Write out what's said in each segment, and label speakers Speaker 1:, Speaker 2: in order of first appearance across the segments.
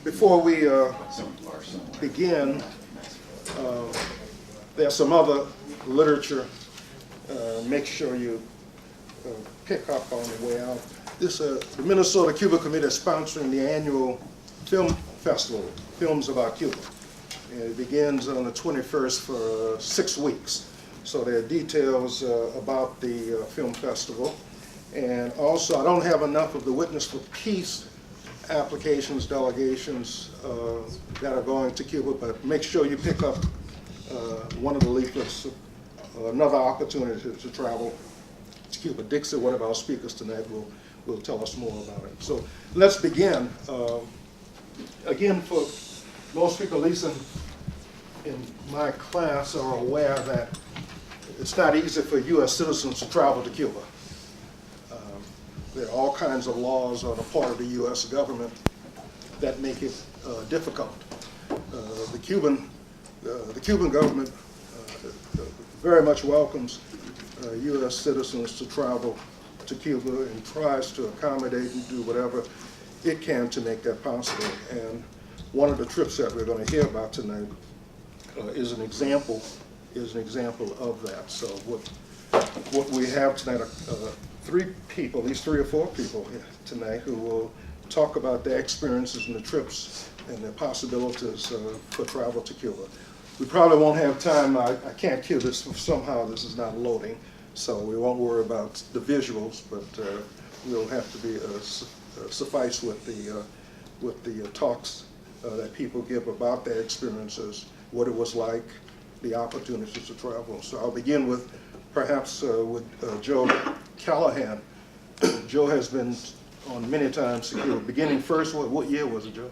Speaker 1: Before we begin, there's some other literature. Make sure you pick up on the way out. The Minnesota Cuba Committee is sponsoring the annual film festival, Films About Cuba. And it begins on the 21st for 6 weeks. So there are details about the film festival. And also, I don't have enough of the Witness for Peace applications, delegations that are going to Cuba, but make sure you pick up one of the leaflets, another opportunity to travel to Cuba. Dixie, one of our speakers tonight, will tell us more about it. So let's begin. Again, for most people, at least in my class, are aware that it's not easy for U.S. citizens to travel to Cuba. There are all kinds of laws on the part of the U.S. government that make it difficult. The Cuban government very much welcomes U.S. citizens to travel to Cuba and tries to accommodate and do whatever it can to make that possible. And one of the trips that we're going to hear about tonight is an example of that. So what we have tonight are at least three or four people here tonight who will talk about their experiences and the trips and the possibilities for travel to Cuba. We probably won't have time. I can't cue this. Somehow this is not loading, so we won't worry about the visuals, but we'll have to be suffice with the talks that people give about their experiences, what it was like, the opportunities to travel. So I'll begin with perhaps with Joe Callahan. Joe has been on many times to Cuba. Beginning first, what year was it, Joe?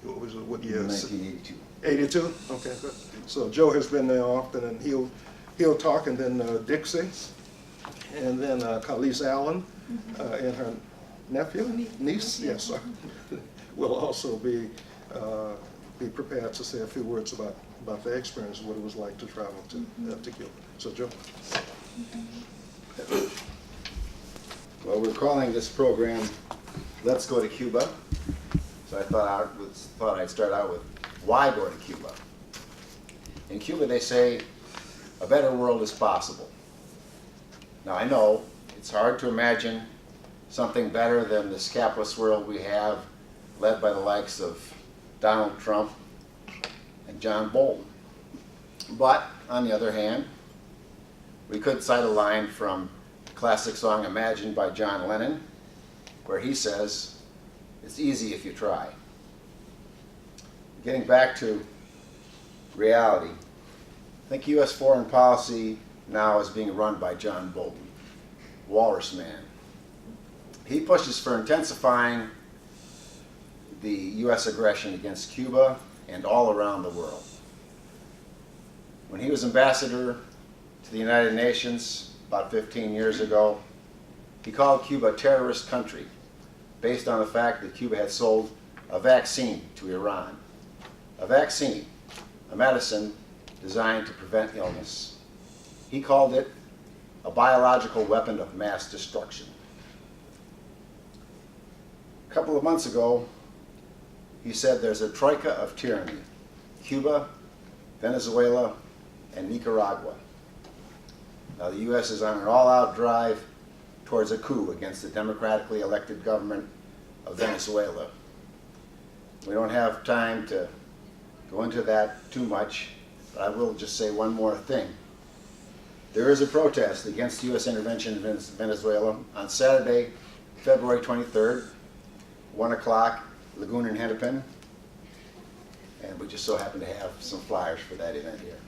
Speaker 1: What year?
Speaker 2: 1982.
Speaker 1: 82? Okay, good. So Joe has been there often, and he'll talk, and then Dixie, and then Kalice Allen, and her nephew, niece, yes, will also be prepared to say a few words about their experience, what it was like to travel to Cuba. So Joe.
Speaker 2: Well, we're calling this program Let's Go to Cuba. So I thought I'd start out with why go to Cuba. In Cuba they say a better world is possible. Now I know it's hard to imagine something better than this capitalist world we have, led by the likes of Donald Trump and John Bolton. But on the other hand, we could cite a line from the classic song Imagine by John Lennon, where he says, "It's easy if you try." Getting back to reality, I think U.S. foreign policy now is being run by John Bolton, Walrus Man. He pushes for intensifying the U.S. aggression against Cuba and all around the world. When he was ambassador to the United Nations about 15 years ago, he called Cuba a terrorist country based on the fact that Cuba had sold a vaccine to Iran. A vaccine, a medicine designed to prevent illness. He called it a biological weapon of mass destruction. A couple of months ago, he said there's a troika of tyranny: Cuba, Venezuela, and Nicaragua. Now the U.S. is on an all-out drive towards a coup against the democratically elected government of Venezuela. We don't have time to go into that too much, but I will just say one more thing. There is a protest against U.S. intervention in Venezuela on Saturday, February 23rd, 1 o'clock, Laguna and Hennepin, and we just so happen to have some flyers for that event here.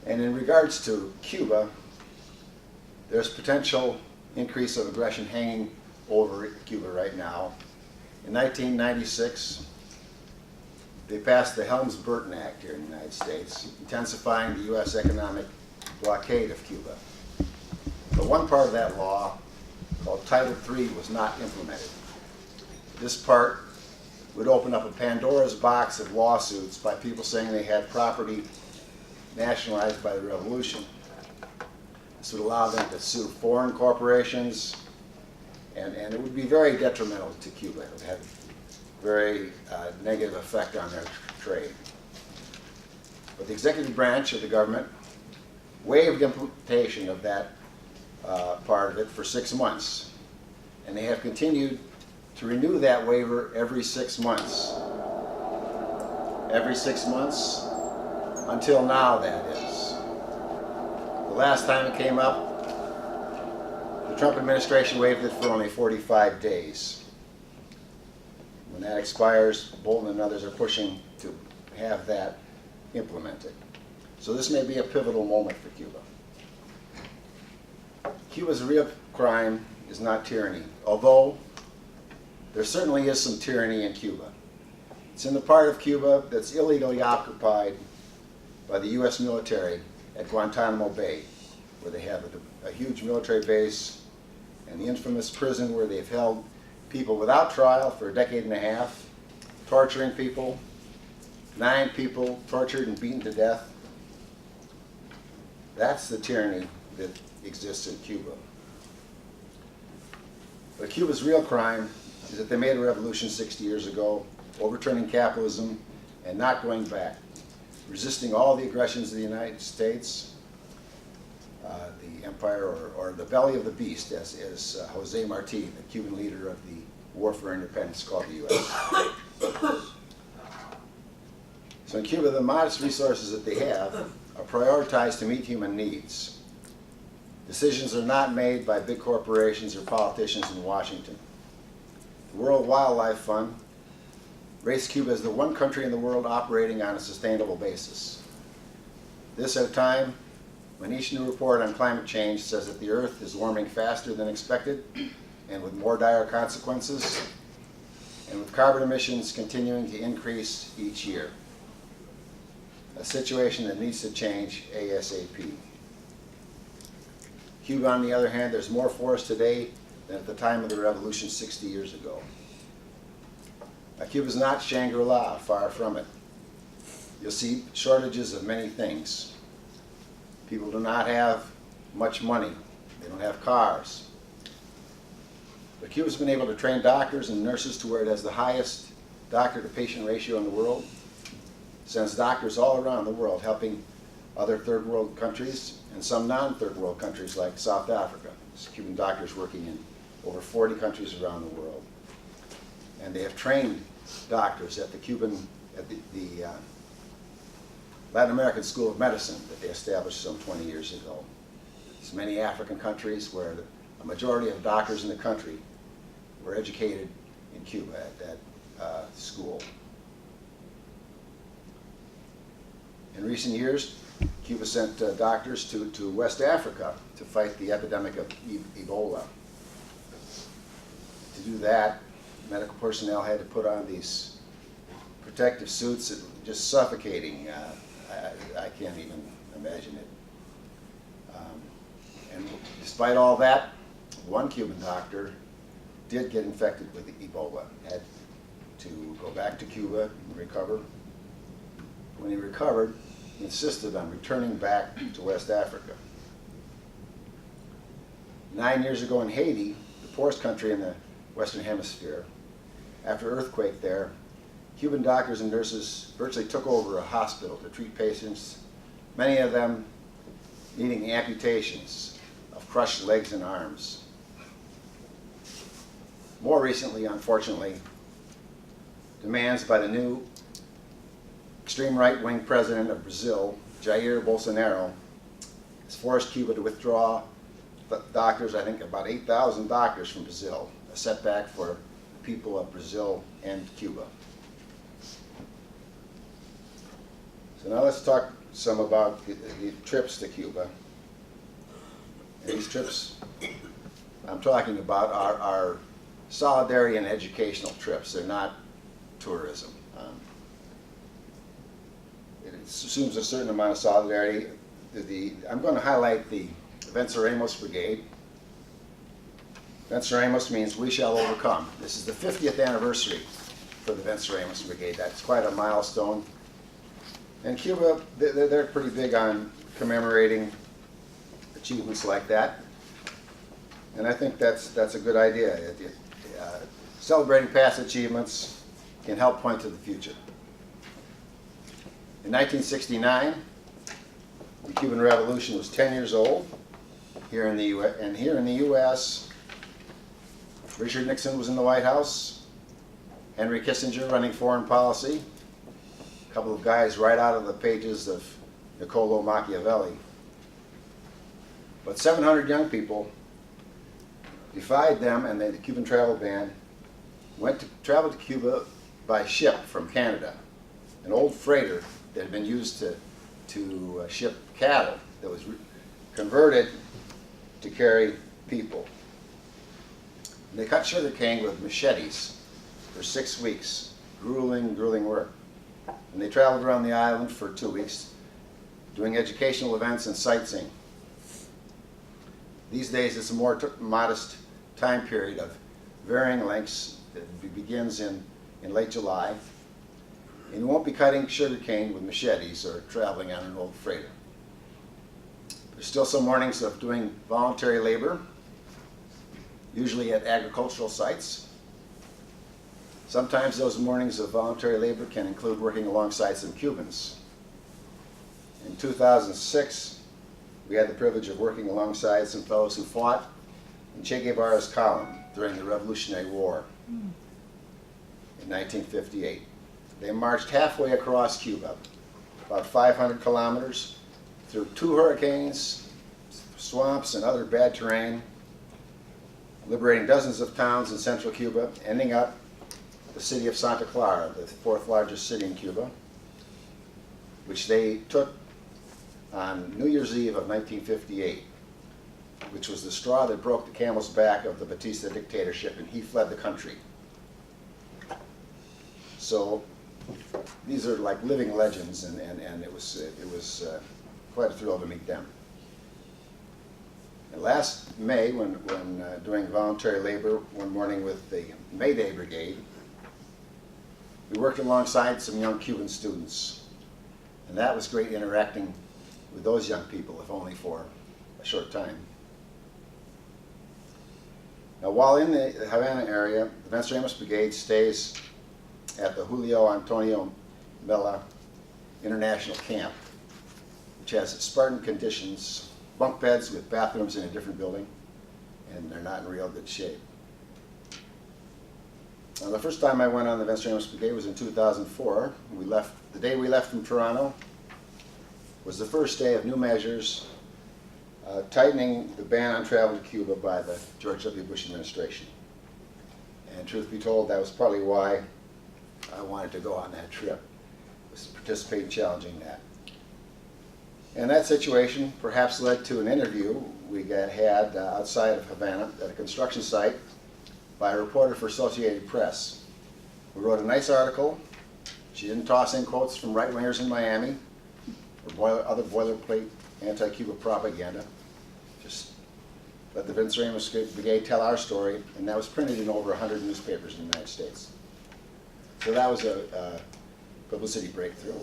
Speaker 2: And in regards to Cuba, there's potential increase of aggression hanging over Cuba right now. In 1996, they passed the Helms-Burton Act here in the United States, intensifying the U.S. economic blockade of Cuba. But one part of that law, called Title III, was not implemented. This part would open up a Pandora's box of lawsuits by people saying they had property nationalized by the revolution. This would allow them to sue foreign corporations, And it would be very detrimental to Cuba. It would have a very negative effect on their trade. But the executive branch of the government waived implementation of that part of it for 6 months. And they have continued to renew that waiver every 6 months. Every 6 months until now, that is. The last time it came up, the Trump administration waived it for only 45 days. When that expires, Bolton and others are pushing to have that implemented. So this may be a pivotal moment for Cuba. Cuba's real crime is not tyranny, although there certainly is some tyranny in Cuba. It's in the part of Cuba that's illegally occupied by the U.S. military at Guantanamo Bay, where they have a huge military base, and the infamous prison where they've held people without trial for a decade and a half, torturing people, 9 people tortured and beaten to death. That's the tyranny that exists in Cuba. But Cuba's real crime is that they made a revolution 60 years ago, overturning capitalism and not going back, resisting all the aggressions of the United States, the empire, or the belly of the beast, as Jose Marti, the Cuban leader of the War for Independence, called the U.S. So in Cuba, the modest resources that they have are prioritized to meet human needs. Decisions are not made by big corporations or politicians in Washington. The World Wildlife Fund rates Cuba as the one country in the world operating on a sustainable basis. This at a time when each new report on climate change says that the Earth is warming faster than expected and with more dire consequences, and with carbon emissions continuing to increase each year. A situation that needs to change ASAP. Cuba, on the other hand, there's more forest today than at the time of the revolution 60 years ago. Now, Cuba's not Shangri-La, far from it. You'll see shortages of many things. People do not have much money. They don't have cars. But Cuba's been able to train doctors and nurses to where it has the highest doctor-to-patient ratio in the world. Sends doctors all around the world helping other third world countries and some non-third world countries like South Africa. There's Cuban doctors working in over 40 countries around the world. And they have trained doctors at the Latin American School of Medicine that they established some 20 years ago. There's many African countries where a majority of doctors in the country were educated in Cuba at that school. In recent years, Cuba sent doctors to West Africa to fight the epidemic of Ebola. To do that, medical personnel had to put on these protective suits that were just suffocating. I can't even imagine it. And despite all that, one Cuban doctor did get infected with Ebola, had to go back to Cuba and recover. When he recovered, he insisted on returning back to West Africa. 9 years ago in Haiti, the poorest country in the Western Hemisphere, after an earthquake there, Cuban doctors and nurses virtually took over a hospital to treat patients, many of them needing amputations of crushed legs and arms. More recently, unfortunately, demands by the new extreme right-wing president of Brazil, Jair Bolsonaro, has forced Cuba to withdraw doctors, I think about 8,000 doctors from Brazil, a setback for the people of Brazil and Cuba. So now let's talk some about the trips to Cuba. And these trips I'm talking about are solidarity and educational trips. They're not tourism. It assumes a certain amount of solidarity. I'm going to highlight the Venceremos Brigade. Venceremos means we shall overcome. This is the 50th anniversary for the Venceremos Brigade. That's quite a milestone. And Cuba, they're pretty big on commemorating achievements like that. And I think that's a good idea. Celebrating past achievements can help point to the future. In 1969, the Cuban Revolution was 10 years old here in the U.S. And here in the U.S., Richard Nixon was in the White House, Henry Kissinger running foreign policy, a couple of guys right out of the pages of Niccolo Machiavelli. But 700 young people defied them, and the Cuban travel ban traveled to Cuba by ship from Canada, an old freighter that had been used to ship cattle that was converted to carry people. And they cut sugar cane with machetes for 6 weeks, grueling work. And they traveled around the island for 2 weeks, doing educational events and sightseeing. These days it's a more modest time period of varying lengths that begins in late July. And you won't be cutting sugar cane with machetes or traveling on an old freighter. There's still some mornings of doing voluntary labor, usually at agricultural sites. Sometimes those mornings of voluntary labor can include working alongside some Cubans. In 2006, we had the privilege of working alongside some fellows who fought in Che Guevara's column during the Revolutionary War in 1958. They marched halfway across Cuba, about 500 kilometers, through 2 hurricanes, swamps, and other bad terrain, liberating dozens of towns in central Cuba, ending up the city of Santa Clara, the 4th largest city in Cuba, which they took on New Year's Eve of 1958, which was the straw that broke the camel's back of the Batista dictatorship, and he fled the country. So these are like living legends, and it was quite a thrill to meet them. And last May, when doing voluntary labor one morning with the May Day Brigade, we worked alongside some young Cuban students. And that was great, interacting with those young people, if only for a short time. Now, while in the Havana area, the Venceremos Brigade stays at the Julio Antonio Mella International Camp, which has Spartan conditions, bunk beds with bathrooms in a different building, and they're not in real good shape. Now, the first time I went on the Venceremos Brigade was in 2004. The day we left from Toronto was the first day of new measures tightening the ban on travel to Cuba by the George W. Bush administration. And truth be told, that was partly why I wanted to go on that trip, was to participate in challenging that. And that situation perhaps led to an interview we had outside of Havana at a construction site by a reporter for Associated Press, who wrote a nice article. She didn't toss in quotes from right-wingers in Miami or other boilerplate anti-Cuba propaganda. Just let the Venceremos Brigade tell our story, and that was printed in over 100 newspapers in the United States. So that was a publicity breakthrough.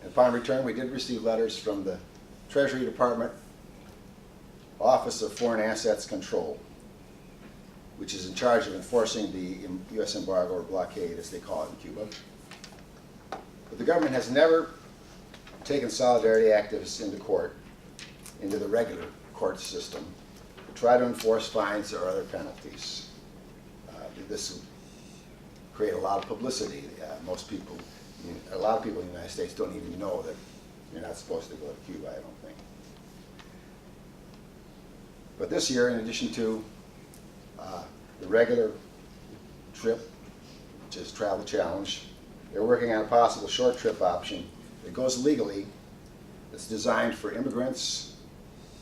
Speaker 2: And upon return, we did receive letters from the Treasury Department Office of Foreign Assets Control, which is in charge of enforcing the U.S. embargo or blockade, as they call it in Cuba. But the government has never taken solidarity activists into court, into the regular court system, to try to enforce fines or other penalties. This would create a lot of publicity. A lot of people in the United States don't even know that you're not supposed to go to Cuba, I don't think. But this year, in addition to the regular trip, which is Travel Challenge, they're working on a possible short trip option that goes legally, that's designed for immigrants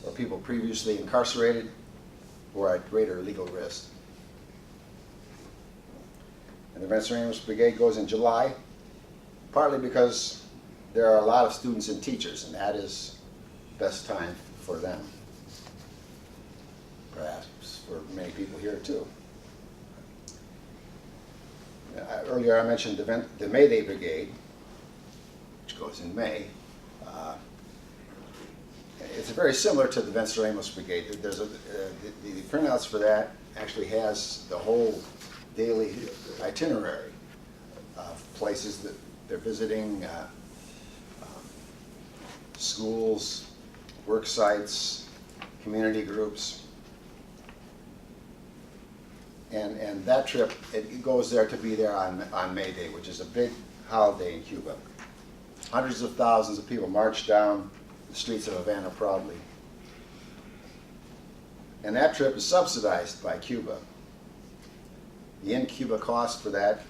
Speaker 2: or people previously incarcerated who are at greater legal risk. And the Venceremos Brigade goes in July, partly because there are a lot of students and teachers, and that is the best time for them. Perhaps for many people here too. Earlier I mentioned the May Day Brigade, which goes in May, It's very similar to the Venceremos Brigade. There's the printouts for that actually has the whole daily itinerary of places that they're visiting, schools, work sites, community groups. And that trip, it goes there to be there on May Day, which is a big holiday in Cuba. Hundreds of thousands of people march down the streets of Havana proudly. And that trip is subsidized by Cuba. The in-Cuba cost for that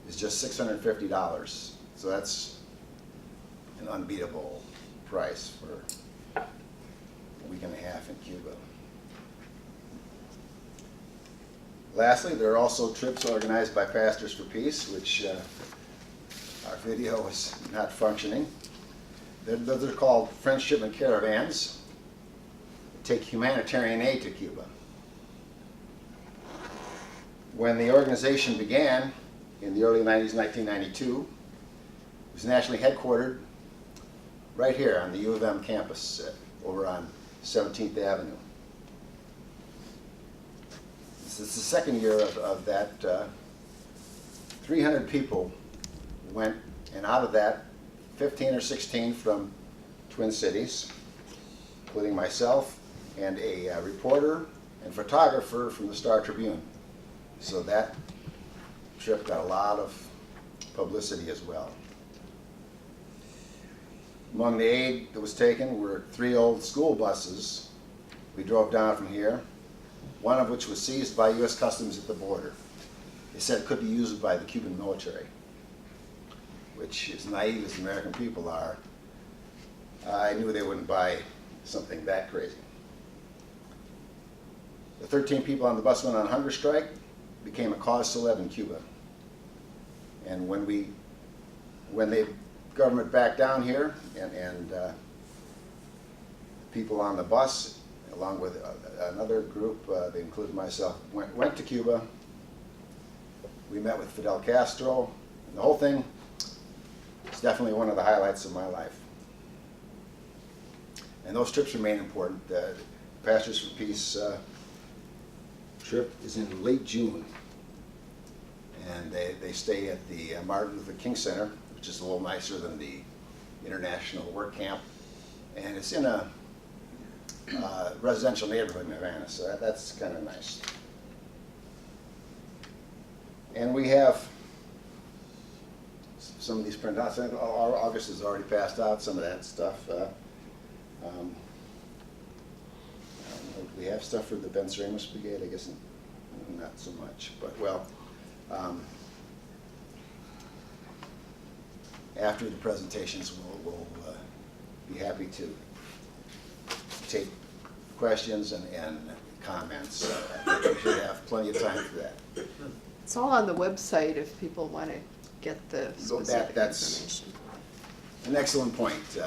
Speaker 2: is just $650. So that's an unbeatable price for a week and a half in Cuba. Lastly, there are also trips organized by Pastors for Peace, which our video is not functioning. Those are called Friendship and Caravans. They take humanitarian aid to Cuba. When the organization began in the early 90s, 1992, it was nationally headquartered right here on the U of M campus over on 17th Avenue. This is the second year of that. 300 people went, and out of that, 15 or 16 from Twin Cities, including myself and a reporter and photographer from the Star Tribune. So that trip got a lot of publicity as well. Among the aid that was taken were 3 old school buses. We drove down from here, one of which was seized by U.S. Customs at the border. They said it could be used by the Cuban military, which, as naive as the American people are, I knew they wouldn't buy something that crazy. The 13 people on the bus went on hunger strike, became a cause célèbre in Cuba. And when the government backed down here, and people on the bus, along with another group, they included myself, went to Cuba. We met with Fidel Castro, and the whole thing is definitely one of the highlights of my life. And those trips remain important. The Pastors for Peace trip is in late June, and they stay at the Martin Luther King Center, which is a little nicer than the International Work Camp, and it's in a residential neighborhood in Havana, so that's kind of nice. And we have some of these printouts. August has already passed out some of that stuff. I don't know, do we have stuff for the Venceremos Brigade? I guess not so much, but well, after the presentations, we'll be happy to take questions and comments. We should have plenty of time for that.
Speaker 3: It's all on the website if people want to get the specific
Speaker 2: That's
Speaker 3: information.
Speaker 2: an excellent point.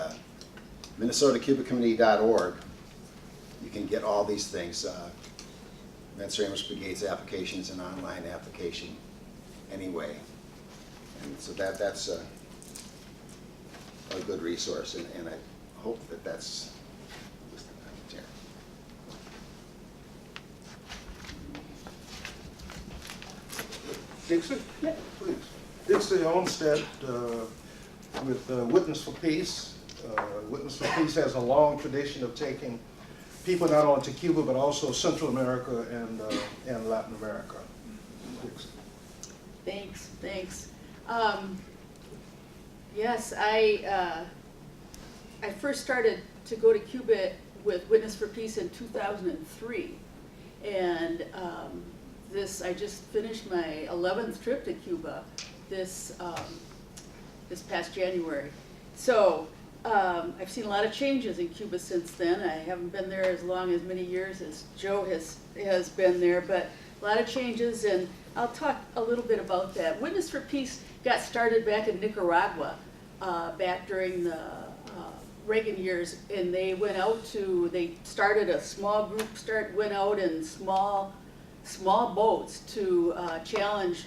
Speaker 2: MinnesotaCubaCommunity.org. You can get all these things. Venceremos Brigade's application is an online application anyway. And so that's a good resource, and I hope that that's there.
Speaker 1: Dixie? Yeah. Please. Dixie Olmstead with Witness for Peace. Witness for Peace has a long tradition of taking people not only to Cuba but also Central America and Latin America. Dixie.
Speaker 4: Thanks. Yes, I first started to go to Cuba with Witness for Peace in 2003, and I just finished my 11th trip to Cuba this past January. So I've seen a lot of changes in Cuba since then. I haven't been there as many years as Joe has been there, but a lot of changes, and I'll talk a little bit about that. Witness for Peace got started back in Nicaragua, back during the Reagan years, and they started a small group, went out in small boats to challenge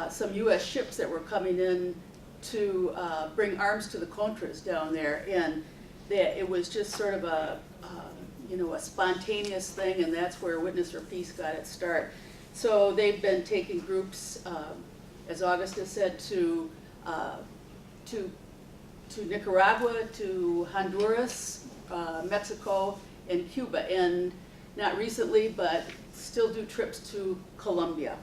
Speaker 4: some U.S. ships that were coming in to bring arms to the Contras down there. And that it was just sort of a spontaneous thing, and that's where Witness for Peace got its start. So they've been taking groups, as Augusta said, to Nicaragua, to Honduras, Mexico, and Cuba, and not recently, but still do trips to Colombia.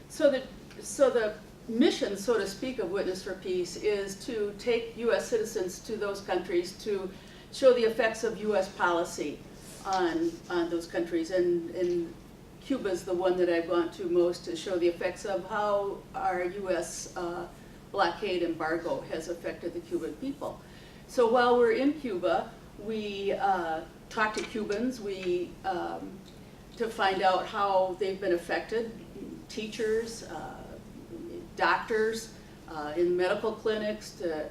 Speaker 4: So the mission, so to speak, of Witness for Peace is to take U.S. citizens to those countries to show the effects of U.S. policy on those countries. And Cuba's the one that I've gone to most to show the effects of how our U.S. blockade embargo has affected the Cuban people. So while we're in Cuba, we talk to Cubans, to find out how they've been affected, teachers, doctors, in medical clinics, to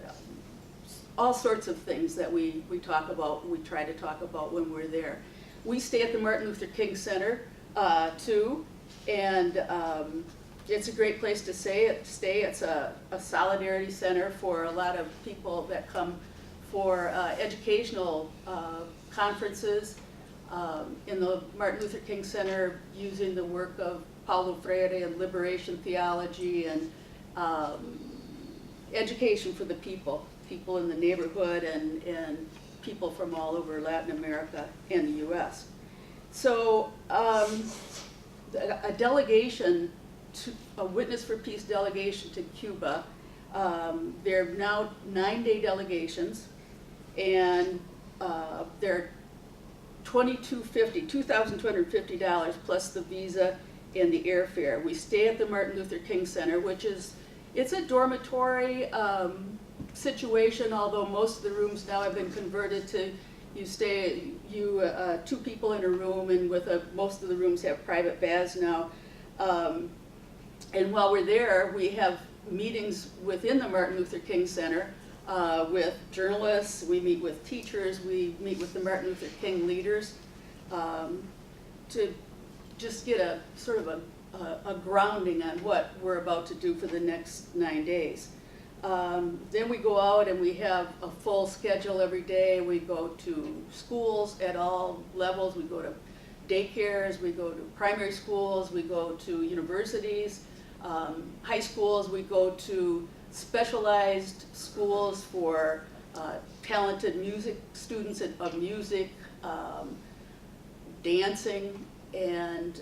Speaker 4: all sorts of things that we talk about, we try to talk about when we're there. We stay at the Martin Luther King Center too, and it's a great place to stay. It's a solidarity center for a lot of people that come for educational conferences in the Martin Luther King Center, using the work of Paulo Freire and liberation theology and education for the people in the neighborhood and people from all over Latin America and the U.S. So a delegation, a Witness for Peace delegation to Cuba, there are now 9-day delegations, and they're $2,250 plus the visa and the airfare. We stay at the Martin Luther King Center, which it's a dormitory situation, although most of the rooms now have been converted to, two people in a room, and most of the rooms have private baths now. And while we're there, we have meetings within the Martin Luther King Center with journalists, we meet with teachers, we meet with the Martin Luther King leaders to just get a sort of a grounding on what we're about to do for the next 9 days. Then we go out and we have a full schedule every day. We go to schools at all levels. We go to daycares, we go to primary schools, we go to universities, high schools, we go to specialized schools for talented music students of music, dancing, and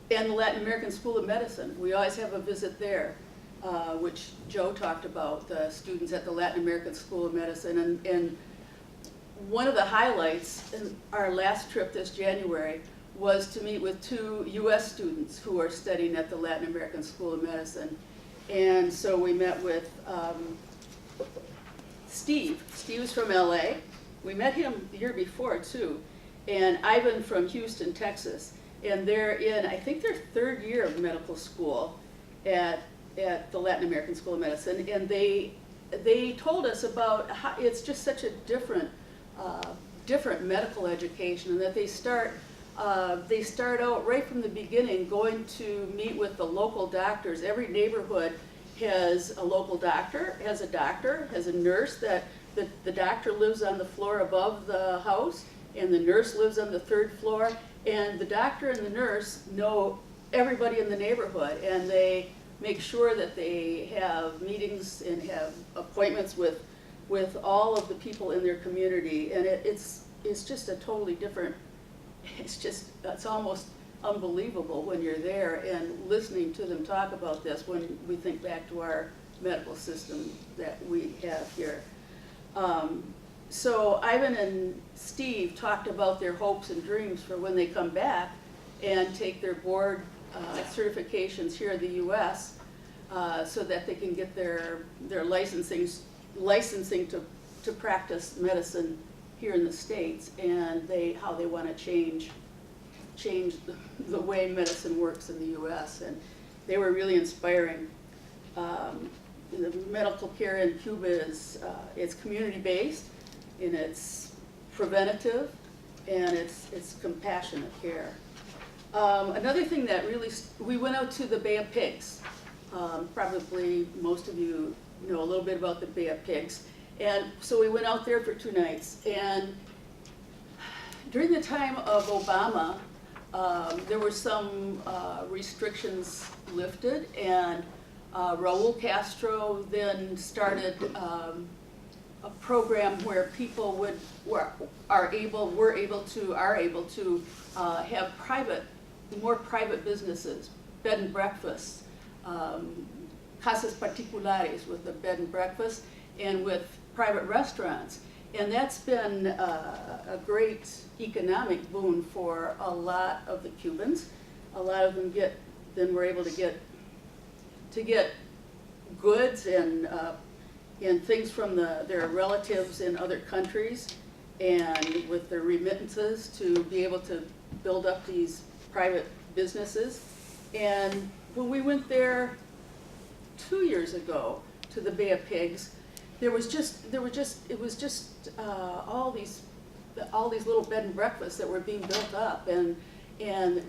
Speaker 4: the Latin American School of Medicine. We always have a visit there, which Joe talked about, the students at the Latin American School of Medicine. And one of the highlights in our last trip this January was to meet with 2 U.S. students who are studying at the Latin American School of Medicine. And so we met with Steve. Steve is from LA. We met him the year before too. And Ivan from Houston, Texas. And they're in, I think, their 3rd year of medical school at the Latin American School of Medicine. And they told us about how it's just such a different medical education, and that they start out right from the beginning going to meet with the local doctors. Every neighborhood has a local doctor, has a nurse. That the doctor lives on the floor above the house, and the nurse lives on the 3rd floor. And the doctor and the nurse know everybody in the neighborhood, and they make sure that they have meetings and have appointments with all of the people in their community. And it's just a totally different, it's almost unbelievable when you're there and listening to them talk about this when we think back to our medical system that we have here. So Ivan and Steve talked about their hopes and dreams for when they come back and take their board certifications here in the U.S. So that they can get their licensing to practice medicine here in the States, and how they want to change the way medicine works in the U.S. And they were really inspiring. The medical care in Cuba is it's community-based, and it's preventative, and it's compassionate care. Another thing that really, we went out to the Bay of Pigs. Probably most of you know a little bit about the Bay of Pigs. And so we went out there for 2 nights. And during the time of Obama, there were some restrictions lifted, and Raul Castro then started a program where people are able to have more private businesses, bed and breakfasts, casas particulares with the bed and breakfast, and with private restaurants. And that's been a great economic boon for a lot of the Cubans. A lot of them were able to get goods and things from their relatives in other countries, and with their remittances to be able to build up these private businesses. And when we went there 2 years ago to the Bay of Pigs, it was just all these little bed and breakfasts that were being built up, and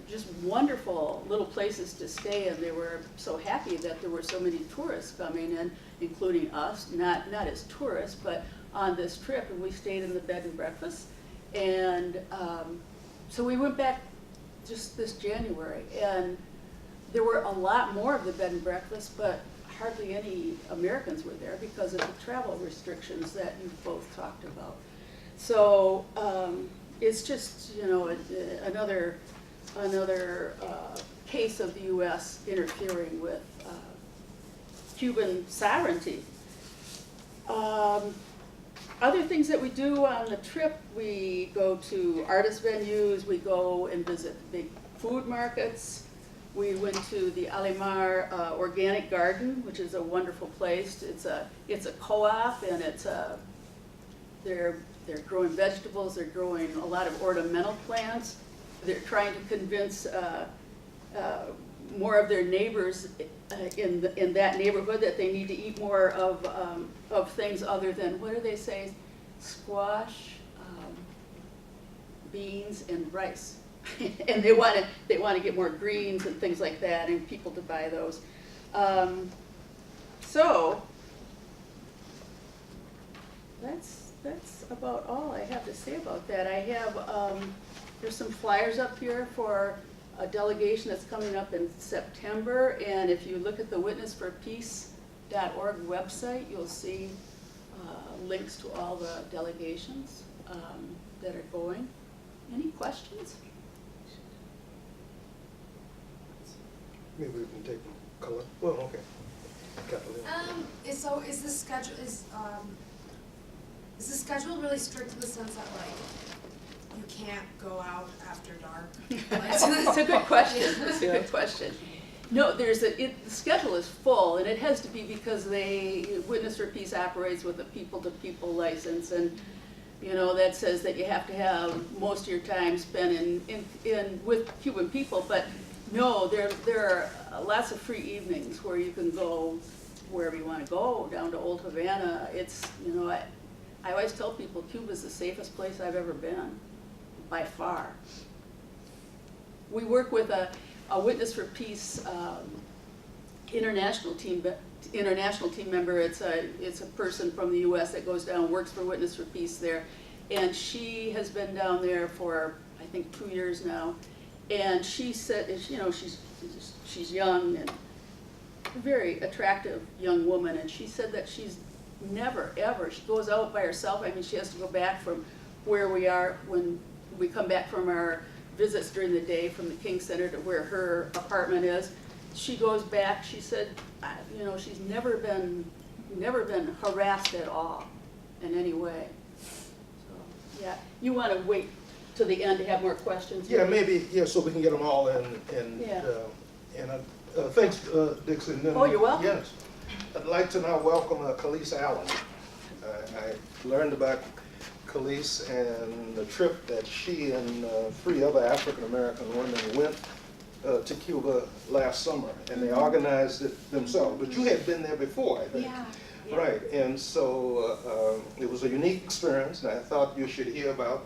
Speaker 4: just wonderful little places to stay. And they were so happy that there were so many tourists coming in, including us, not as tourists, but on this trip. And we stayed in the bed and breakfast. And so we went back just this January, and there were a lot more of the bed and breakfast, but hardly any Americans were there because of the travel restrictions that you both talked about. So it's just, another case of the U.S. interfering with Cuban sovereignty. Other things that we do on the trip, we go to artist venues, we go and visit big food markets. We went to the Alomar Organic Garden, which is a wonderful place. It's a co-op, and they're growing vegetables. They're growing a lot of ornamental plants. They're trying to convince more of their neighbors in that neighborhood that they need to eat more of things other than, what do they say, squash, beans, and rice. And they want to get more greens and things like that, and people to buy those. So that's about all I have to say about that. I have there's some flyers up here for a delegation that's coming up in September, and if you look at the witnessforpeace.org website, you'll see links to all the delegations that are going. Any questions?
Speaker 1: Maybe we can take color. Well, okay. Kathleen.
Speaker 5: So is the schedule really strict in the sense that you can't go out after dark?
Speaker 4: It's a good question. It's a good question. No, the schedule is full, and it has to be because Witness for Peace operates with a people-to-people license, and that says that you have to have most of your time spent in with Cuban people. But no, there are lots of free evenings where you can go wherever you want to go, down to Old Havana. It's, I always tell people Cuba's the safest place I've ever been, by far. We work with a Witness for Peace international team member. It's a person from the U.S. that goes down and works for Witness for Peace there, and she has been down there for I think 2 years now. And she said, she's young and a very attractive young woman, and she said that she's never ever, she goes out by herself. I mean, she has to go back from where we are when we come back from our visits during the day from the King Center to where her apartment is. She goes back, she said, she's never been harassed at all in any way. So, yeah, you want to wait to the end to have more questions?
Speaker 1: Yeah, maybe, so we can get them all in. Thanks, Dixie.
Speaker 4: Oh, you're welcome.
Speaker 1: Yes. I'd like to now welcome Kalice Allen. I learned about Kalice and the trip that she and 3 other African-American women went to Cuba last summer, and they organized it themselves. But you had been there before, I think.
Speaker 5: Yeah.
Speaker 1: Right, and so it was a unique experience, and I thought you should hear about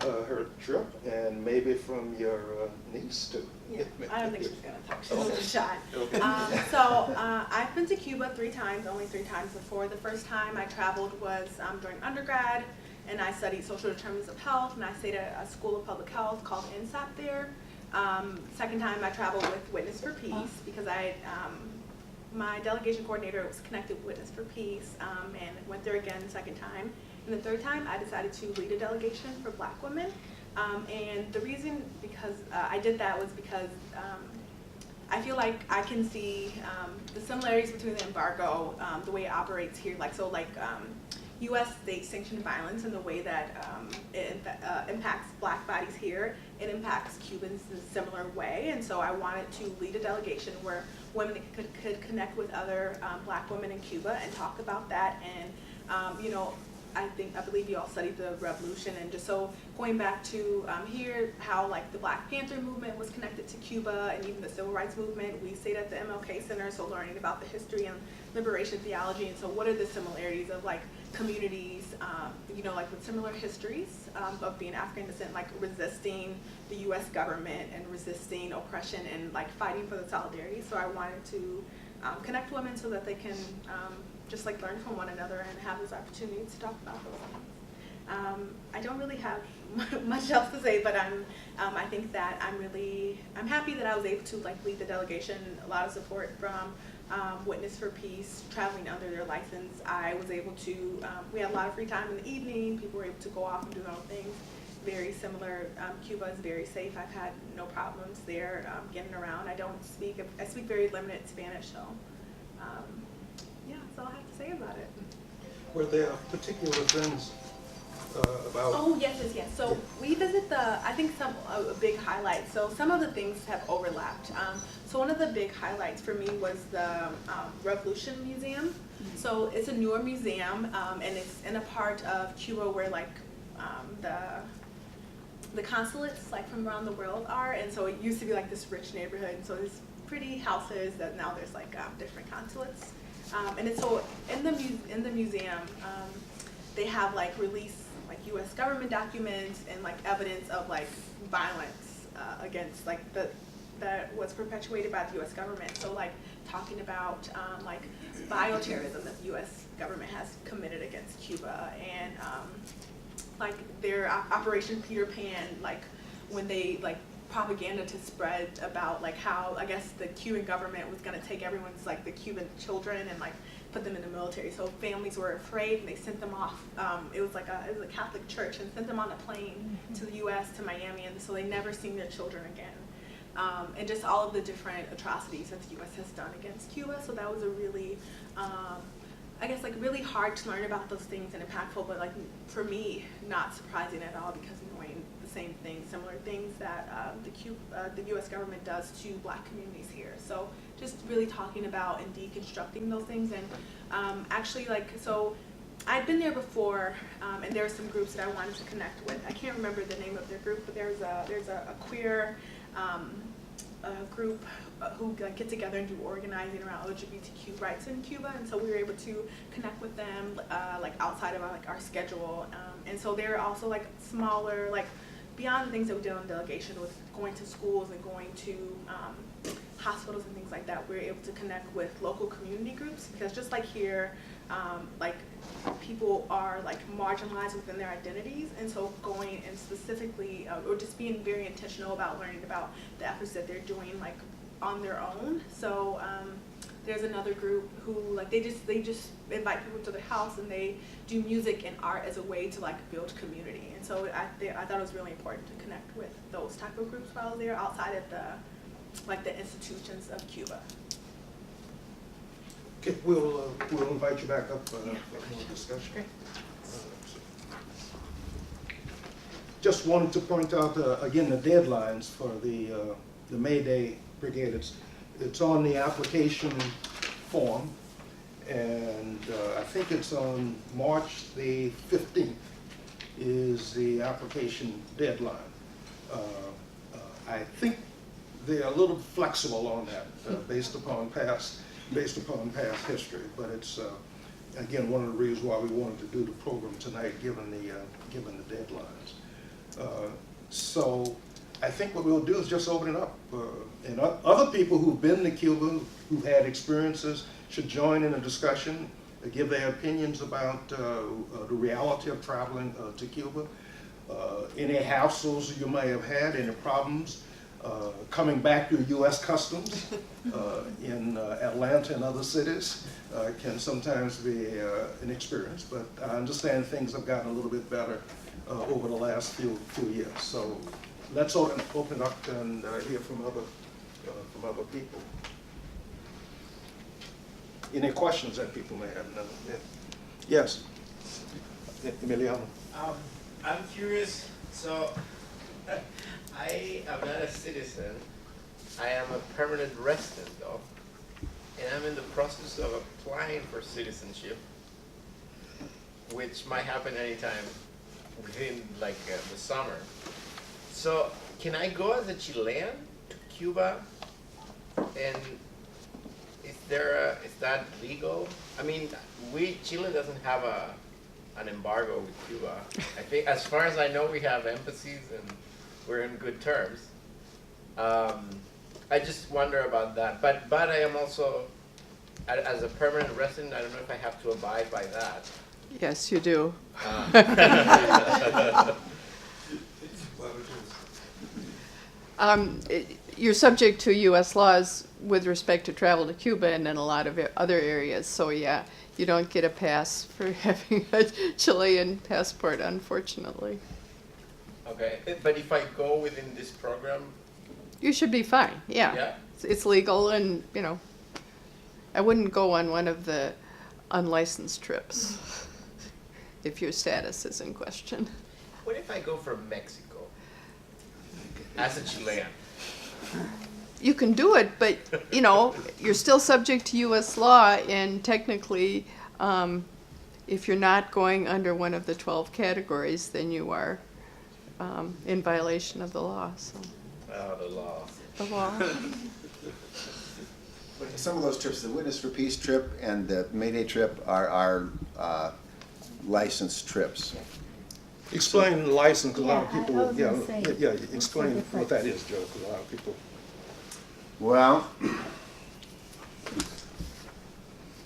Speaker 1: her trip, and maybe from your niece too.
Speaker 6: Yeah, I don't think she's gonna talk. She's a little shy.
Speaker 1: Okay.
Speaker 6: I've been to Cuba 3 times, only 3 times before. The first time I traveled was during undergrad, and I studied social determinants of health, and I stayed at a school of public health called INSAP there. Second time I traveled with Witness for Peace because my delegation coordinator was connected with Witness for Peace, and went there again the second time. And the third time I decided to lead a delegation for Black women. And the reason because I did that was because I feel like I can see the similarities between the embargo, the way it operates here, U.S. state-sanctioned violence and the way that it impacts Black bodies here, it impacts Cubans in a similar way. And so I wanted to lead a delegation where women could connect with other Black women in Cuba and talk about that. And you know, I believe you all studied the revolution, and just so going back to here, how like the Black Panther movement was connected to Cuba, and even the civil rights movement. We stayed at the MLK Center, so learning about the history and liberation theology, and so what are the similarities of like communities, you know, like with similar histories of being African descent, like resisting the U.S. government and resisting oppression and like fighting for the solidarity. So I wanted to connect women so that they can just like learn from one another and have those opportunities to talk about those things. I don't really have much else to say, but I think that I'm happy that I was able to like lead the delegation. A lot of support from Witness for Peace, traveling under their license. I was able to, we had a lot of free time in the evening. People were able to go off and do their own things. Very similar. Cuba is very safe. I've had no problems there getting around. I speak very limited Spanish, so yeah, that's all I have to say about it.
Speaker 1: Were there particular things about?
Speaker 6: Oh, yes. So we visit I think a big highlight. So some of the things have overlapped. So one of the big highlights for me was the Revolution Museum. So it's a newer museum, and it's in a part of Cuba where like the consulates like from around the world are, and so it used to be like this rich neighborhood, and so there's pretty houses that now there's like different consulates. And so in the museum, they have like released like U.S. government documents and like evidence of like violence against like that was perpetuated by the U.S. government. So like talking about like bioterrorism that the U.S. government has committed against Cuba, and like their Operation Peter Pan, like when they like propaganda to spread about like how I guess the Cuban government was going to take everyone's like the Cuban children and like put them in the military. So families were afraid and they sent them off. It was a Catholic church, and sent them on a plane to the U.S. to Miami, and so they never seen their children again. And just all of the different atrocities that the U.S. has done against Cuba. So that was a really I guess like really hard to learn about those things and impactful, but like for me, not surprising at all, because knowing the same things, similar things that the U.S. government does to Black communities here. So just really talking about and deconstructing those things, and actually like, so I'd been there before, and there were some groups that I wanted to connect with. I can't remember the name of their group, but there's a queer group who get together and do organizing around LGBTQ rights in Cuba, and so we were able to connect with them like outside of our schedule, and so they're also like smaller, like beyond the things that we did on delegation with going to schools and going to hospitals and things like that. We were able to connect with local community groups, because just like here, like people are like marginalized within their identities, and so going and specifically or just being very intentional about learning about the efforts that they're doing like on their own. So there's another group who like they just invite people to their house, and they do music and art as a way to like build community. And so I thought it was really important to connect with those type of groups while I was there, outside of the institutions of Cuba.
Speaker 1: Okay, we'll invite you back up for more discussion.
Speaker 6: Great.
Speaker 1: Just wanted to point out again the deadlines for the May Day Brigade. It's on the application form, and I think it's on March the 15th is the application deadline. I think they're a little flexible on that based upon past history, but it's again one of the reasons why we wanted to do the program tonight, given the deadlines. So I think what we'll do is just open it up. And other people who've been to Cuba, who've had experiences, should join in a discussion, give their opinions about the reality of traveling to Cuba. Any hassles you may have had, any problems coming back to U.S. Customs in Atlanta and other cities can sometimes be an experience. But I understand things have gotten a little bit better over the last few years. So let's open it up and hear from other people. Any questions that people may have? No. Yeah. Yes, Emiliano.
Speaker 7: I'm curious, so I am not a citizen. I am a permanent resident though, and I'm in the process of applying for citizenship, which might happen anytime within like the summer. So can I go as a Chilean to Cuba, and is that legal? I mean, Chile doesn't have an embargo with Cuba. I think, as far as I know, we have embassies and we're in good terms. I just wonder about that. But I am also, as a permanent resident, I don't know if I have to abide by that.
Speaker 3: Yes, you do. You're subject to U.S. laws with respect to travel to Cuba and in a lot of other areas. So yeah, you don't get a pass for having a Chilean passport, unfortunately.
Speaker 7: Okay, but if I go within this program,
Speaker 3: You should be fine, yeah.
Speaker 7: Yeah?
Speaker 3: It's legal and, you know, I wouldn't go on one of the unlicensed trips if your status is in question.
Speaker 7: what if I go from Mexico as a Chilean?
Speaker 3: You can do it, but, you know, you're still subject to U.S. law, and technically, if you're not going under one of the 12 categories, then you are in violation of the law, so.
Speaker 7: Oh, the law.
Speaker 3: The law.
Speaker 2: Some of those trips, the Witness for Peace trip and the May Day trip are licensed trips.
Speaker 1: Explain license, 'cause a lot of
Speaker 8: Yeah, I
Speaker 1: people,
Speaker 8: was gonna say,
Speaker 1: explain
Speaker 8: what's the
Speaker 1: what that is, Joe, 'cause a lot of people.
Speaker 2: Well,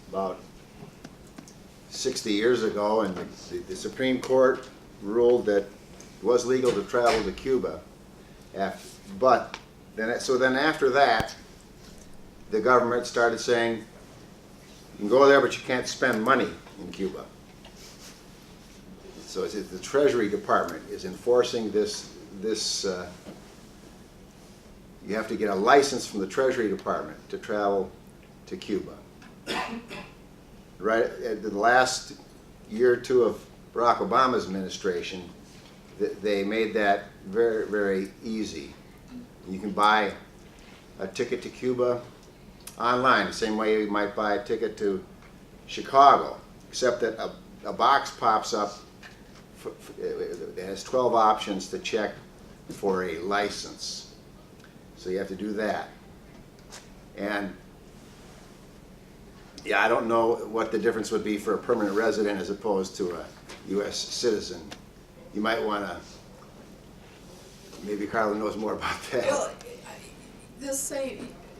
Speaker 2: about 60 years ago, and the Supreme Court ruled that it was legal to travel to Cuba. But then after that, the government started saying, you can go there, but you can't spend money in Cuba. So it's the Treasury Department is enforcing this. You have to get a license from the Treasury Department to travel to Cuba. Right at the last year or two of Barack Obama's administration, they made that very, very easy. You can buy a ticket to Cuba online, the same way you might buy a ticket to Chicago, except that a box pops up. It has 12 options to check for a license. So you have to do that. And yeah, I don't know what the difference would be for a permanent resident as opposed to a U.S. citizen. You might want to, maybe Carla knows more about that.
Speaker 3: Well,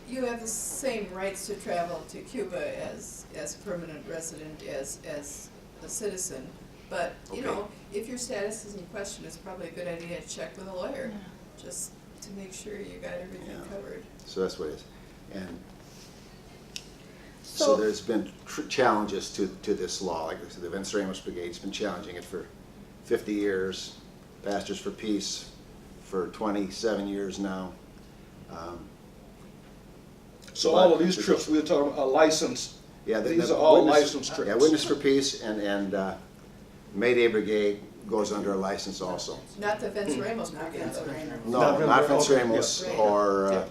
Speaker 3: you have the same rights to travel to Cuba as permanent resident, as a citizen. But, you
Speaker 2: Okay.
Speaker 3: know, if your status is in question, it's probably a good idea to check with a lawyer, just to make sure you got everything
Speaker 2: Yeah.
Speaker 3: covered.
Speaker 2: So that's what it is. And so there's been challenges to this law. Like I said, the Venceremos Brigade's been challenging it for 50 years. Pastors for Peace for 27 years now.
Speaker 1: So all of these trips we're talking about are licensed.
Speaker 2: Yeah,
Speaker 1: These are all licensed trips.
Speaker 2: Yeah, Witness for Peace and May Day Brigade goes under a license also.
Speaker 3: Not the Venceremos Brigade.
Speaker 2: No,
Speaker 1: Not
Speaker 2: not
Speaker 1: Venceremos,
Speaker 2: Venceremos
Speaker 3: yeah.
Speaker 2: or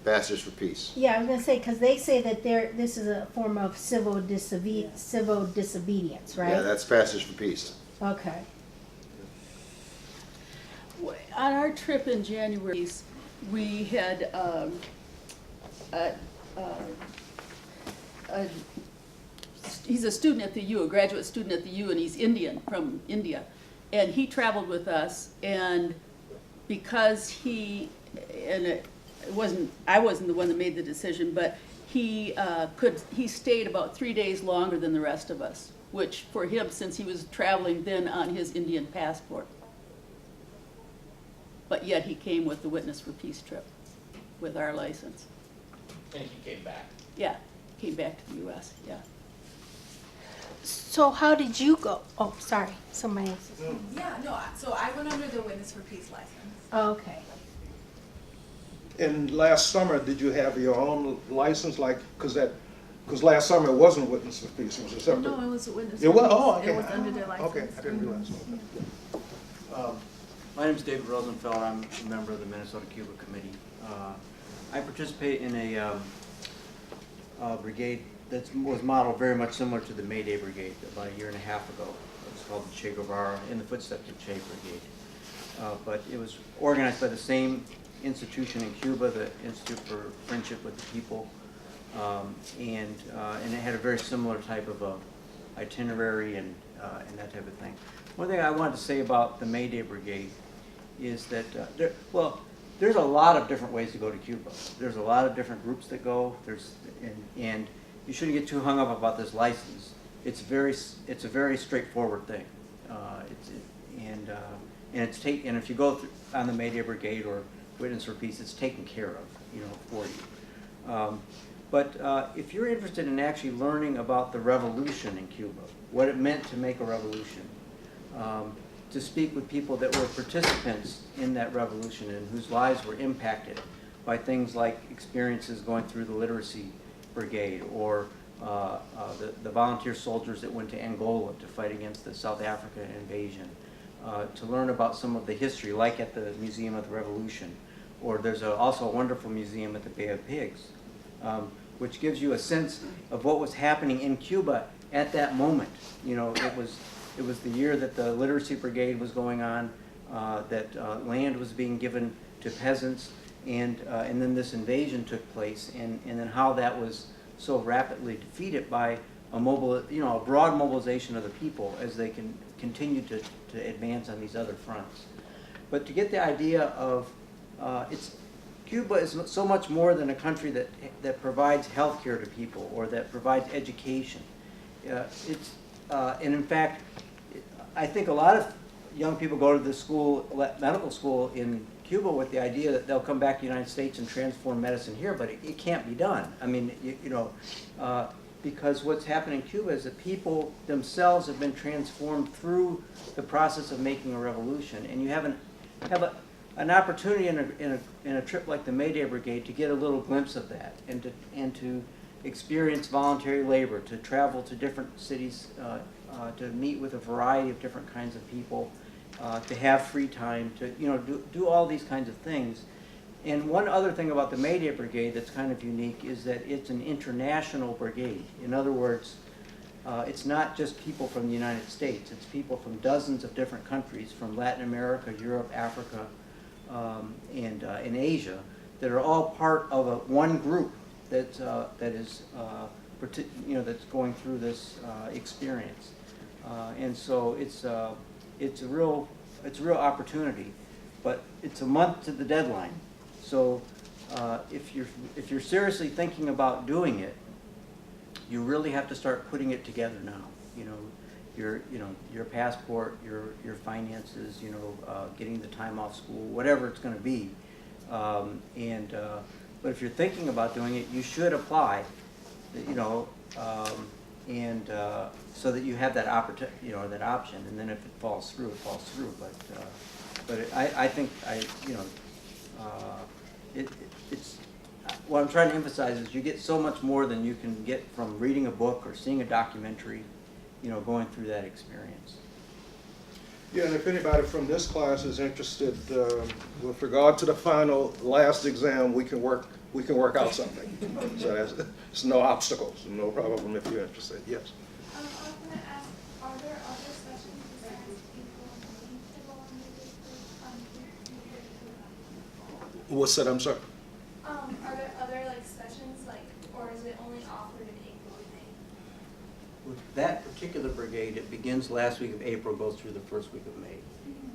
Speaker 2: Pastors for Peace.
Speaker 8: Yeah, I was gonna say, because they say that this is a form of civil disobedience, right?
Speaker 2: Yeah, that's Pastors for Peace.
Speaker 8: Okay.
Speaker 4: On our trip in January, we had he's a student at the U, a graduate student at the U, and he's Indian, from India. And he traveled with us, and because I wasn't the one that made the decision, but he stayed about 3 days longer than the rest of us, which for him, since he was traveling then on his Indian passport. But yet he came with the Witness for Peace trip with our license.
Speaker 7: And he came back.
Speaker 4: Yeah, came back to the US, yeah.
Speaker 8: So how did you go? Oh, sorry, somebody else.
Speaker 6: Yeah, no, so I went under the Witness for Peace license.
Speaker 8: Okay.
Speaker 1: And last summer, did you have your own license, like, because last summer it wasn't Witness for Peace, it was a separate?
Speaker 6: No, it was a Witness
Speaker 1: It
Speaker 6: for
Speaker 1: was,
Speaker 6: Peace.
Speaker 1: oh, okay.
Speaker 6: It was under their license.
Speaker 1: Okay, I didn't realize.
Speaker 9: My name is David Rosenfeld. I'm a member of the Minnesota-Cuba Committee. I participate in a brigade that was modeled very much similar to the May Day Brigade about a year and a half ago. It was called the Che Guevara, in the footsteps of Che Brigade. But it was organized by the same institution in Cuba, the Institute for Friendship with the People, and it had a very similar type of itinerary and that type of thing. One thing I wanted to say about the May Day Brigade is that, there's a lot of different ways to go to Cuba. There's a lot of different groups that go. And you shouldn't get too hung up about this license. It's a very straightforward thing. And if you go on the May Day Brigade or Witness for Peace, it's taken care of, for you. But if you're interested in actually learning about the revolution in Cuba, what it meant to make a revolution, to speak with people that were participants in that revolution and whose lives were impacted by things like experiences going through the literacy brigade or the volunteer soldiers that went to Angola to fight against the South African invasion, to learn about some of the history, like at the Museum of the Revolution, or there's also a wonderful museum at the Bay of Pigs, which gives you a sense of what was happening in Cuba at that moment. It was the year that the literacy brigade was going on, that land was being given to peasants, and then this invasion took place, and then how that was so rapidly defeated by a broad mobilization of the people as they can continue to advance on these other fronts. But to get the idea of Cuba is so much more than a country that provides health care to people or that provides education. And in fact, I think a lot of young people go to this school, medical school in Cuba, with the idea that they'll come back to the United States and transform medicine here, but it can't be done. I mean, because what's happening in Cuba is that people themselves have been transformed through the process of making a revolution, and you have an opportunity in a trip like the May Day Brigade to get a little glimpse of that, and to experience voluntary labor, to travel to different cities, to meet with a variety of different kinds of people, to have free time, to do all these kinds of things. And one other thing about the May Day Brigade that's kind of unique is that it's an international brigade. In other words, it's not just people from the United States. It's people from dozens of different countries, from Latin America, Europe, Africa, and in Asia, that are all part of one group that's going through this experience. And so it's a real opportunity, but it's a month to the deadline. So if you're seriously thinking about doing it, you really have to start putting it together now. Your passport, your finances, getting the time off school, whatever it's going to be. But if you're thinking about doing it, you should apply. So that you have that option, and then if it falls through, it falls through. But I think it's what I'm trying to emphasize is you get so much more than you can get from reading a book or seeing a documentary, going through that experience.
Speaker 1: Yeah, and if anybody from this class is interested with regard to the last exam, we can work out something. So there's no obstacles, no problem if you're interested. Yes.
Speaker 5: I was going to ask, are there other sessions besides people wanting to go on the
Speaker 1: What's that? I'm sorry.
Speaker 5: Are there other sessions or is it only offered in April and May?
Speaker 9: With that particular brigade, it begins last week of April, goes through the first week of May.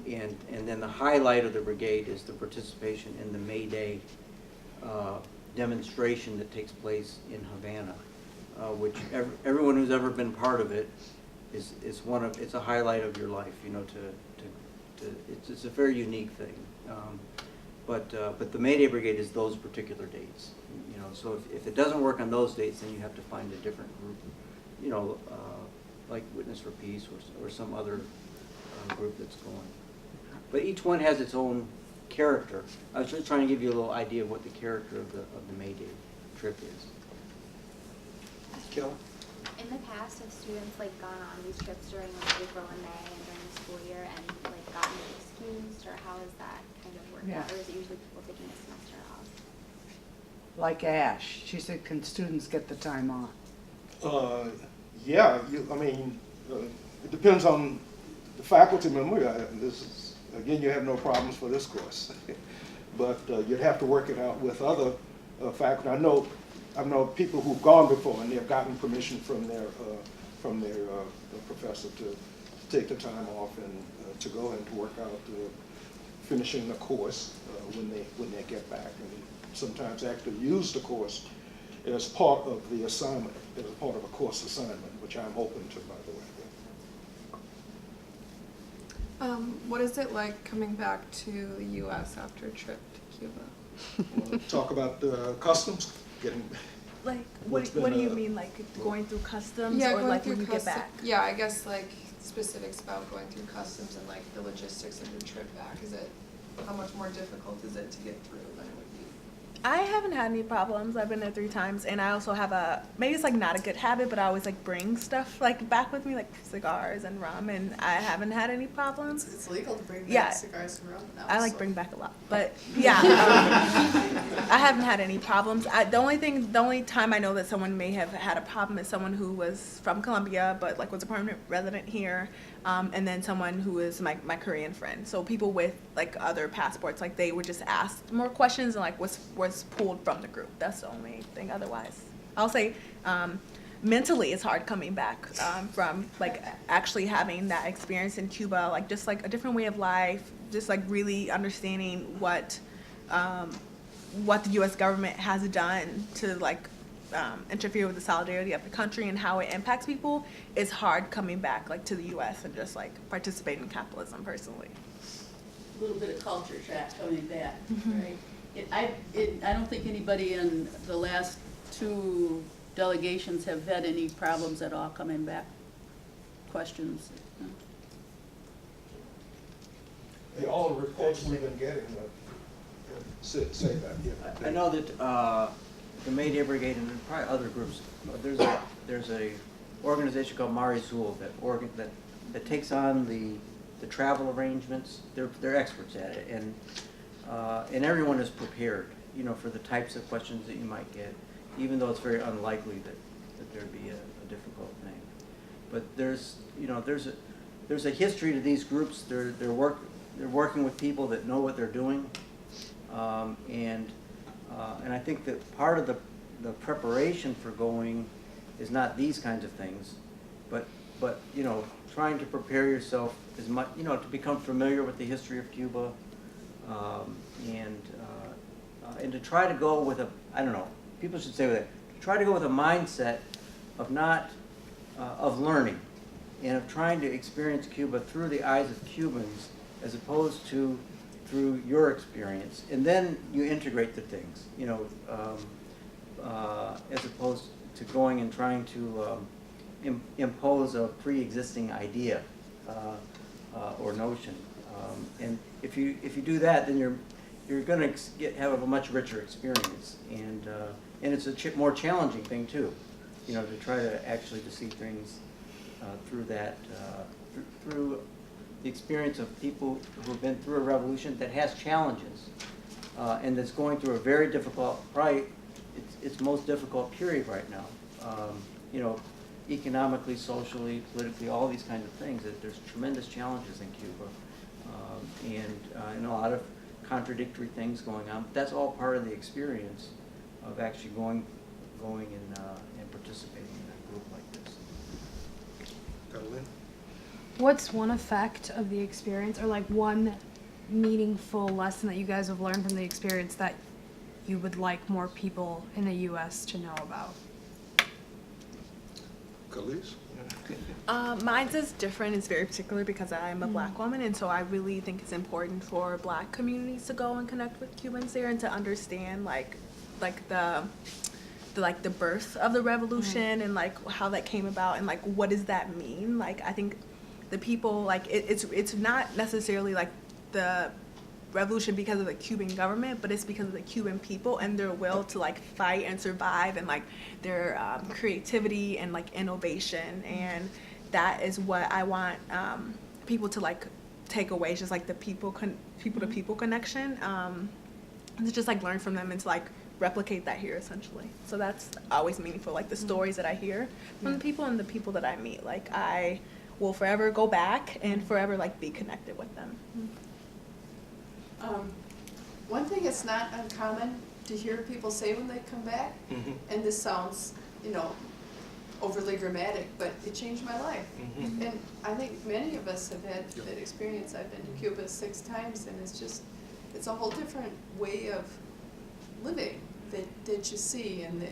Speaker 9: And then the highlight of the brigade is the participation in the May Day demonstration that takes place in Havana, which everyone who's ever been part of it is it's a highlight of your life, you know. It's a very unique thing. But the May Day Brigade is those particular dates, you know. So if it doesn't work on those dates, then you have to find a different group, you know, like Witness for Peace or some other group that's going. But each one has its own character. I was just trying to give you a little idea of what the character of the May Day trip is.
Speaker 1: Kelly?
Speaker 10: In the past, have students like gone on these trips during like April and May and during the school year and like gotten excused, or how is that kind of worked out? Or is it usually people taking a semester off?
Speaker 11: Like Ash, she said, can students get the time off?
Speaker 1: Yeah, I mean, it depends on the faculty member. This is, again, you have no problems for this course, but you'd have to work it out with other faculty. I know people who've gone before and they've gotten permission from their professor to take the time off and to go and to work out finishing the course when they get back, and sometimes actually use the course as part of the assignment, as a part of a course assignment, which I'm open to, by the way.
Speaker 12: What is it like coming back to the U.S. after a trip to Cuba?
Speaker 1: We'll talk about customs, getting.
Speaker 6: Like,
Speaker 1: What's
Speaker 6: what do
Speaker 1: been,
Speaker 6: you mean, like going through customs,
Speaker 12: Yeah,
Speaker 6: or
Speaker 12: going
Speaker 6: like
Speaker 12: through
Speaker 6: when you get back?
Speaker 12: Yeah, I guess like specifics about going through customs and like the logistics of your trip back. How much more difficult is it to get through than it would be?
Speaker 6: I haven't had any problems. I've been there 3 times, and I also have maybe it's like not a good habit, but I always like bring stuff like back with me, like cigars and rum, and I haven't had any problems.
Speaker 12: It's legal to bring
Speaker 6: Yeah.
Speaker 12: back cigars and rum now.
Speaker 6: I like
Speaker 12: so.
Speaker 6: bring back a lot, but yeah, I haven't had any problems. The only time I know that someone may have had a problem is someone who was from Colombia, but like was a permanent resident here, and then someone who is my Korean friend. So people with like other passports, like they would just ask more questions and like was pulled from the group. That's the only thing. Otherwise, I'll say mentally it's hard coming back from like actually having that experience in Cuba, like just like a different way of life, just like really understanding what the U.S. government has done to like interfere with the solidarity of the country and how it impacts people. It's hard coming back like to the U.S. and just like participating in capitalism personally.
Speaker 4: A little bit of culture shock coming back, right? I don't think anybody in the last 2 delegations have had any problems at all coming back. Questions?
Speaker 1: All the reports we've been getting say that. Yeah.
Speaker 9: I know that the May Day Brigade and probably other groups, there's a organization called Marizul that takes on the travel arrangements. They're experts at it, and everyone is prepared, you know, for the types of questions that you might get, even though it's very unlikely that there'd be a difficult thing. But there's a history to these groups. They're working with people that know what they're doing, and I think that part of the preparation for going is not these kinds of things, but you know, trying to prepare yourself as much, you know, to become familiar with the history of Cuba, and to try to go with I don't know, people should say with it, try to go with a mindset of not of learning and of trying to experience Cuba through the eyes of Cubans as opposed to through your experience, and then you integrate the things, you know, as opposed to going and trying to impose a pre-existing idea or notion. And if you do that, then you're going to have a much richer experience, and it's a more challenging thing too, you know, to try to actually to see things through that through the experience of people who have been through a revolution that has challenges and that's going through a very difficult, probably its most difficult period right now. You know, economically, socially, politically, all these kinds of things. That there's tremendous challenges in Cuba, and a lot of contradictory things going on. But that's all part of the experience of actually going and participating in a group like this.
Speaker 1: Caroline?
Speaker 5: What's one effect of the experience, or like one meaningful lesson that you guys have learned from the experience that you would like more people in the U.S. to know about?
Speaker 1: Kalice?
Speaker 6: Mine's is different. It's very particular because I'm a black woman, and so I really think it's important for black communities to go and connect with Cubans there and to understand like the birth of the revolution and like how that came about and like what does that mean. Like I think the people like it's not necessarily like the revolution because of the Cuban government, but it's because of the Cuban people and their will to like fight and survive and like their creativity and like innovation, and that is what I want people to like take away. It's just like the people to people connection, and to just like learn from them and to like replicate that here essentially. So that's always meaningful, like the stories that I hear from the people and the people that I meet. Like I will forever go back and forever like be connected with them.
Speaker 3: One thing it's not uncommon to hear people say when they come back, and this sounds, overly dramatic, but it changed my life. And I think many of us have had that experience. I've been to Cuba 6 times, and it's a whole different way of living that you see, and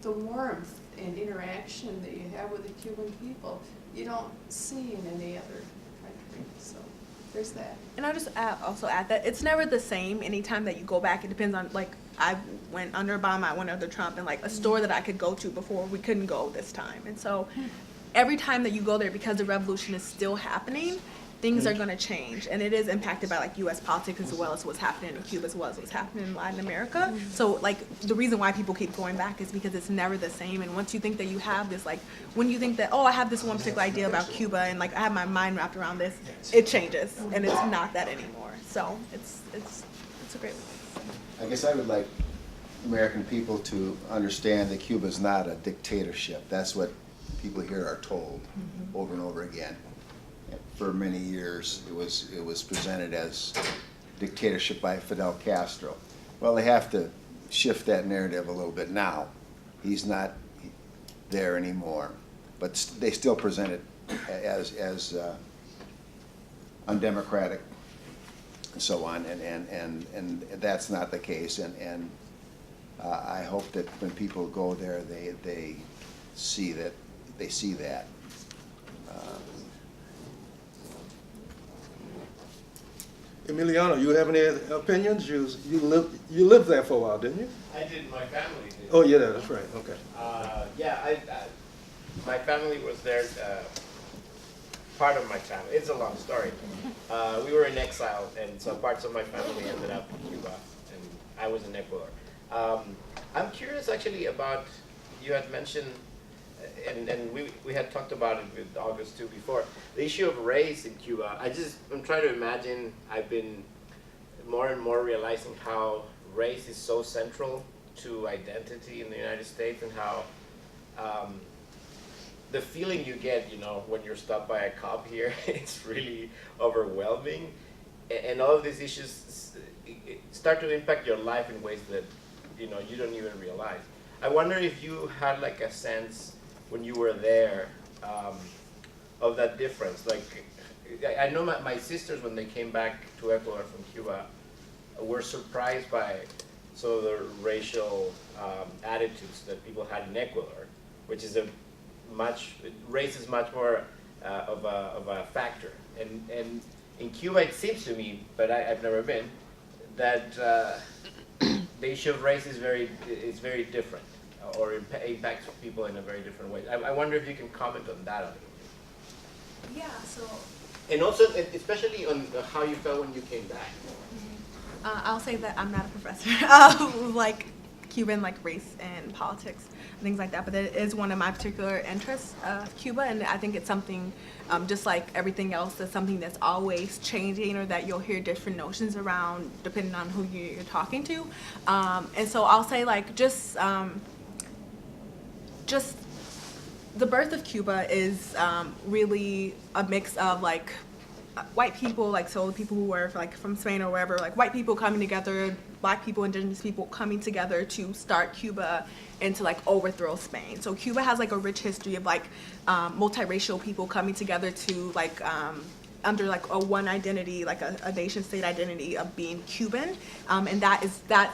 Speaker 3: the warmth and interaction that you have with the Cuban people you don't see in any other country. So there's that.
Speaker 6: And I'll just also add that it's never the same anytime that you go back. It depends on, like, I went under Obama, I went under Trump, and, like, a store that I could go to before we couldn't go this time. And so every time that you go there, because the revolution is still happening, things are going to change. And it is impacted by, like, U.S. politics as well as what's happening in Cuba as well as what's happening in Latin America. So, like, the reason why people keep going back is because it's never the same. And once you think that you have this, like, when you think that, oh, I have this one particular idea about Cuba and, like, I have my mind wrapped around this, it changes. And it's not that anymore. So it's a great place.
Speaker 2: I guess I would like American people to understand that Cuba is not a dictatorship. That's what people here are told over and over again. For many years, it was presented as dictatorship by Fidel Castro. Well, they have to shift that narrative a little bit now. He's not there anymore, but they still present it as undemocratic and so on, and that's not the case. And I hope that when people go there, they see that.
Speaker 1: Emiliano, you have any opinions? You lived there for a while, didn't you?
Speaker 7: I did. My family did.
Speaker 1: Oh yeah, that's right. Okay.
Speaker 7: My family was there. Part of my family. It's a long story. We were in exile, and so parts of my family ended up in Cuba, and I was in Ecuador. I'm curious actually about, you had mentioned, and we had talked about it with August too before, the issue of race in Cuba. I'm trying to imagine, I've been more and more realizing how race is so central to identity in the United States, and how the feeling you get, when you're stopped by a cop here, it's really overwhelming. And all of these issues start to impact your life in ways that, you don't even realize. I wonder if you had like a sense when you were there of that difference. Like, I know my sisters, when they came back to Ecuador from Cuba, were surprised by some of the racial attitudes that people had in Ecuador, which is race is much more of a factor. And in Cuba, it seems to me, but I've never been, that the issue of race is very different, or impacts people in a very different way. I wonder if you can comment on that a little bit.
Speaker 6: Yeah, so
Speaker 7: And also, especially on how you felt when you came back.
Speaker 6: I'll say that I'm not a professor of like Cuban race and politics and things like that, but it is one of my particular interests, Cuba, and I think it's something, just like everything else, that's something that's always changing, or that you'll hear different notions around depending on who you're talking to. And so I'll say just the birth of Cuba is really a mix of white people, like, so the people who were like from Spain or wherever, like white people coming together, black people, indigenous people coming together to start Cuba and to like overthrow Spain. So Cuba has like a rich history of like multiracial people coming together to like under like a one identity, like a nation state identity of being Cuban, and that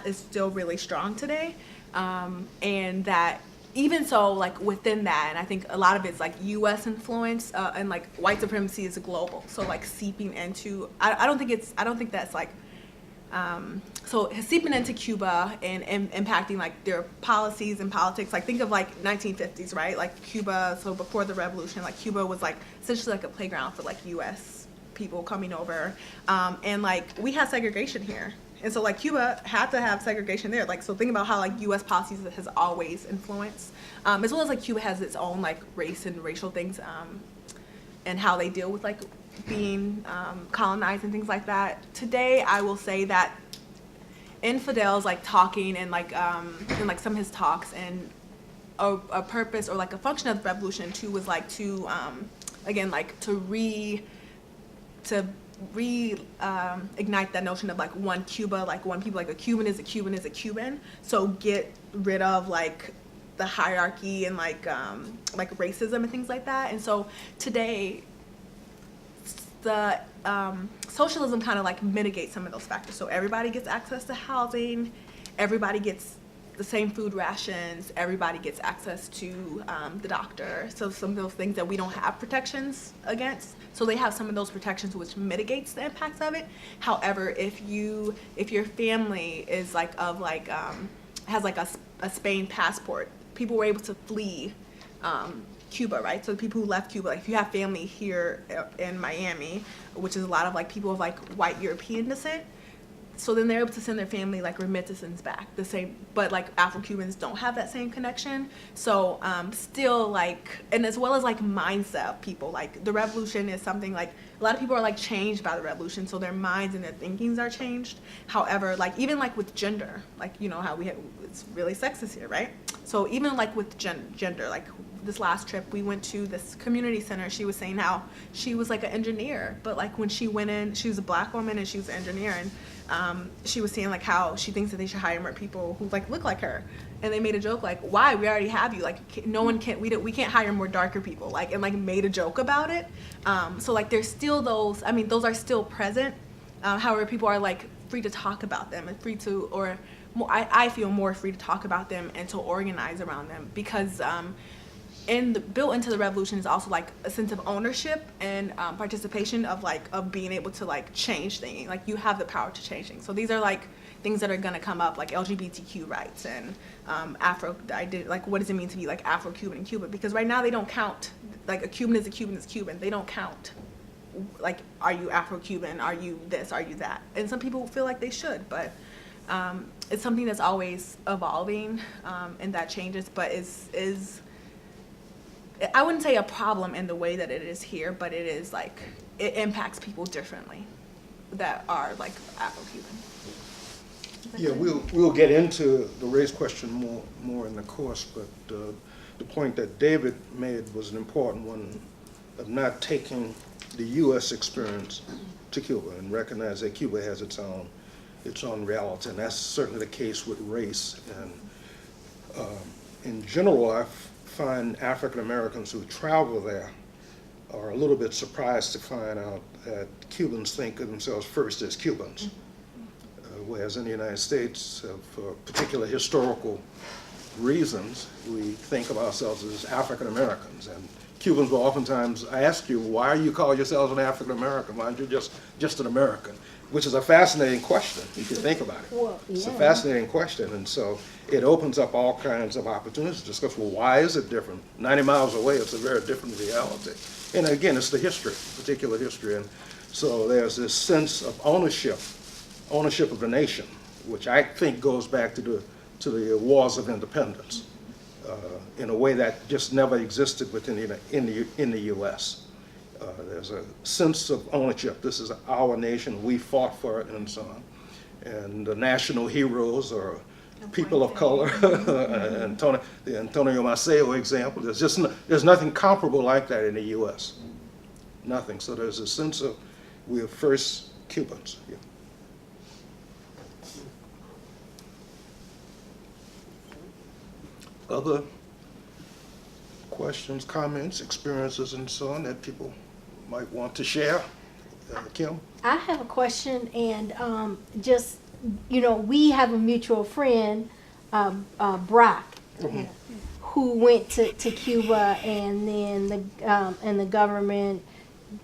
Speaker 6: is still really strong today, and that. Even so, like within that, and I think a lot of it's like U.S. influence, and like white supremacy is global. So like seeping into, I don't think that's like, so seeping into Cuba and impacting like their policies and politics. Like think of like 1950s, right? Like Cuba. So before the revolution, like Cuba was like essentially like a playground for like U.S. people coming over, and like we had segregation here. And so like Cuba had to have segregation there. Like, so think about how like U.S. policies has always influenced, as well as like Cuba has its own like race and racial things, and how they deal with like being colonized and things like that. Today, I will say that Infidel's like talking and like in like some of his talks, and a purpose or like a function of the revolution too was like to again like to ignite that notion of like one Cuba, like one people, like a Cuban is a Cuban is a Cuban. So get rid of like the hierarchy and like racism and things like that. And so today, the socialism kind of like mitigates some of those factors. So everybody gets access to housing, everybody gets the same food rations, everybody gets access to the doctor. So some of those things that we don't have protections against. So they have some of those protections which mitigates the impacts of it. However, if your family is like of like has like a Spain passport, people were able to flee Cuba, right? So the people who left Cuba, like if you have family here in Miami, which is a lot of like people of like white European descent, so then they're able to send their family like remittances back the same, but like Afro-Cubans don't have that same connection. So still like, and as well as like mindset of people, like the revolution is something like a lot of people are like changed by the revolution, so their minds and their thinkings are changed. However, like even like with gender, like you know how it's really sexist here, right? So even like with gender, like this last trip we went to this community center, she was saying how she was like an engineer, but like when she went in, she was a black woman and she was an engineer, and she was saying like how she thinks that they should hire more people who like look like her, and they made a joke like, why, we already have you, like no one can, we can't hire more darker people, like, and like made a joke about it. So like there's still those, I mean those are still present, however people are like free to talk about them and free to, or more, I feel more free to talk about them and to organize around them, because built into the revolution is also like a sense of ownership and participation of being able to like change things. Like you have the power to change things. So these are like things that are gonna come up, like LGBTQ rights and like what does it mean to be like Afro-Cuban in Cuba? Because right now they don't count, like a Cuban is a Cuban is Cuban. They don't count, like are you Afro-Cuban? Are you this? Are you that? And some people feel like they should, but it's something that's always evolving, and that changes, but is I wouldn't say a problem in the way that it is here, but it is like, it impacts people differently that are like Afro-Cuban.
Speaker 1: Yeah, we'll get into the race question more in the course, but the point that David made was an important one, of not taking the U.S. experience to Cuba and recognize that Cuba has its own reality, and that's certainly the case with race. And in general, I find African Americans who travel there are a little bit surprised to find out that Cubans think of themselves first as Cubans, whereas in the United States, for particular historical reasons, we think of ourselves as African Americans. And Cubans will oftentimes ask you, why you call yourselves an African American? Why aren't you just an American? Which is a fascinating question, if you think about it. Well, yeah. It's a fascinating question, and so it opens up all kinds of opportunities to discuss, well, why is it different? 90 miles away, it's a very different reality. And again, it's the history, particular history, and so there's this sense of ownership of the nation, which I think goes back to the wars of independence, in a way that just never existed within in the U.S. There's a sense of ownership. This is our nation. We fought for it, and so on. And the national heroes are people of color. The Antonio Maceo example. There's nothing comparable like that in the U.S. Nothing. So there's a sense of we're first Cubans. Yeah. Other questions, comments, experiences, and so on that people might want to share? Kim?
Speaker 8: I have a question, and just, you know, we have a mutual friend, Brock, who went to Cuba, and then the government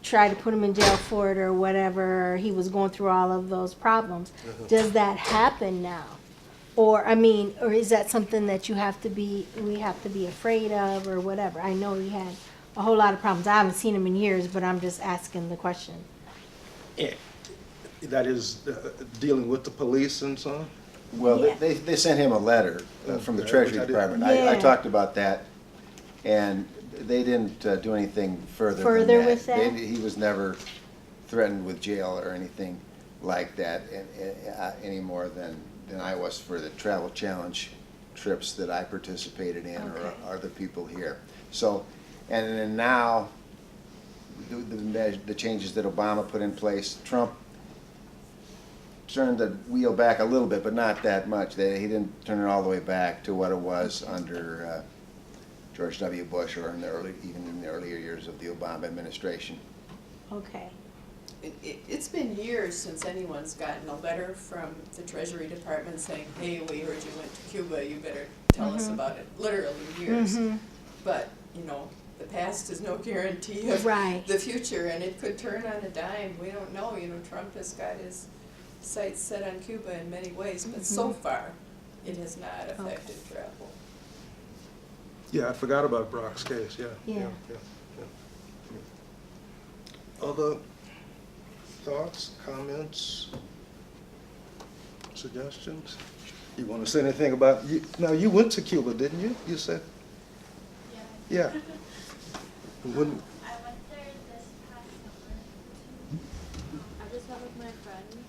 Speaker 8: tried to put him in jail for it or whatever. He was going through all of those problems. Does that happen now? Or, I mean, or is that something that we have to be afraid of or whatever? I know he had a whole lot of problems. I haven't seen him in years, but I'm just asking the question.
Speaker 1: Yeah. That is dealing with the police and so on?
Speaker 2: Well,
Speaker 8: Yeah.
Speaker 2: they sent him a letter from the
Speaker 1: Okay,
Speaker 2: Treasury
Speaker 1: which I did.
Speaker 2: Department.
Speaker 8: Yeah.
Speaker 2: I talked about that, and they didn't do anything further
Speaker 8: Further
Speaker 2: than that.
Speaker 8: with that?
Speaker 2: He was never threatened with jail or anything like that any more than I was for the travel challenge trips that I participated in,
Speaker 8: Okay.
Speaker 2: or other people here. So, and then now, the changes that Obama put in place, Trump turned the wheel back a little bit, but not that much. He didn't turn it all the way back to what it was under George W. Bush, or even in the earlier years of the Obama administration.
Speaker 8: Okay.
Speaker 3: It's been years since anyone's gotten a letter from the Treasury Department saying, hey, we heard you went to Cuba, you better tell us about it. Literally years. But, you know, the past is no guarantee of
Speaker 8: Right.
Speaker 3: the future, and it could turn on a dime. We don't know. You know, Trump has got his sights set on Cuba in many ways, but so far it has not affected travel.
Speaker 1: Yeah, I forgot about Brock's case, yeah.
Speaker 8: Yeah.
Speaker 1: Other thoughts, comments, suggestions? You want to say anything about, now you went to Cuba, didn't you? You said? Yeah. When,
Speaker 10: I went there this past summer. I just went with my friend.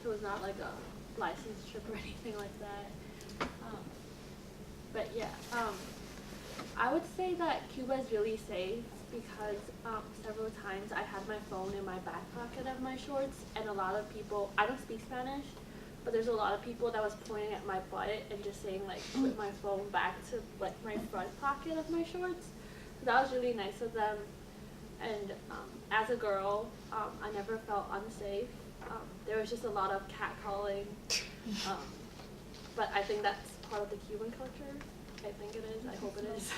Speaker 10: It was not like a licensed trip or anything like that. But yeah, I would say that Cuba is really safe because several times I had my phone in my back pocket of my shorts, and a lot of people, I don't speak Spanish, but there's a lot of people that was pointing at my butt and just saying like, put my phone back to like my front pocket of my shorts. So that was really nice of them. And as a girl, I never felt unsafe. There was just a lot of catcalling, but I think that's part of the Cuban culture. I think it is. I hope it is.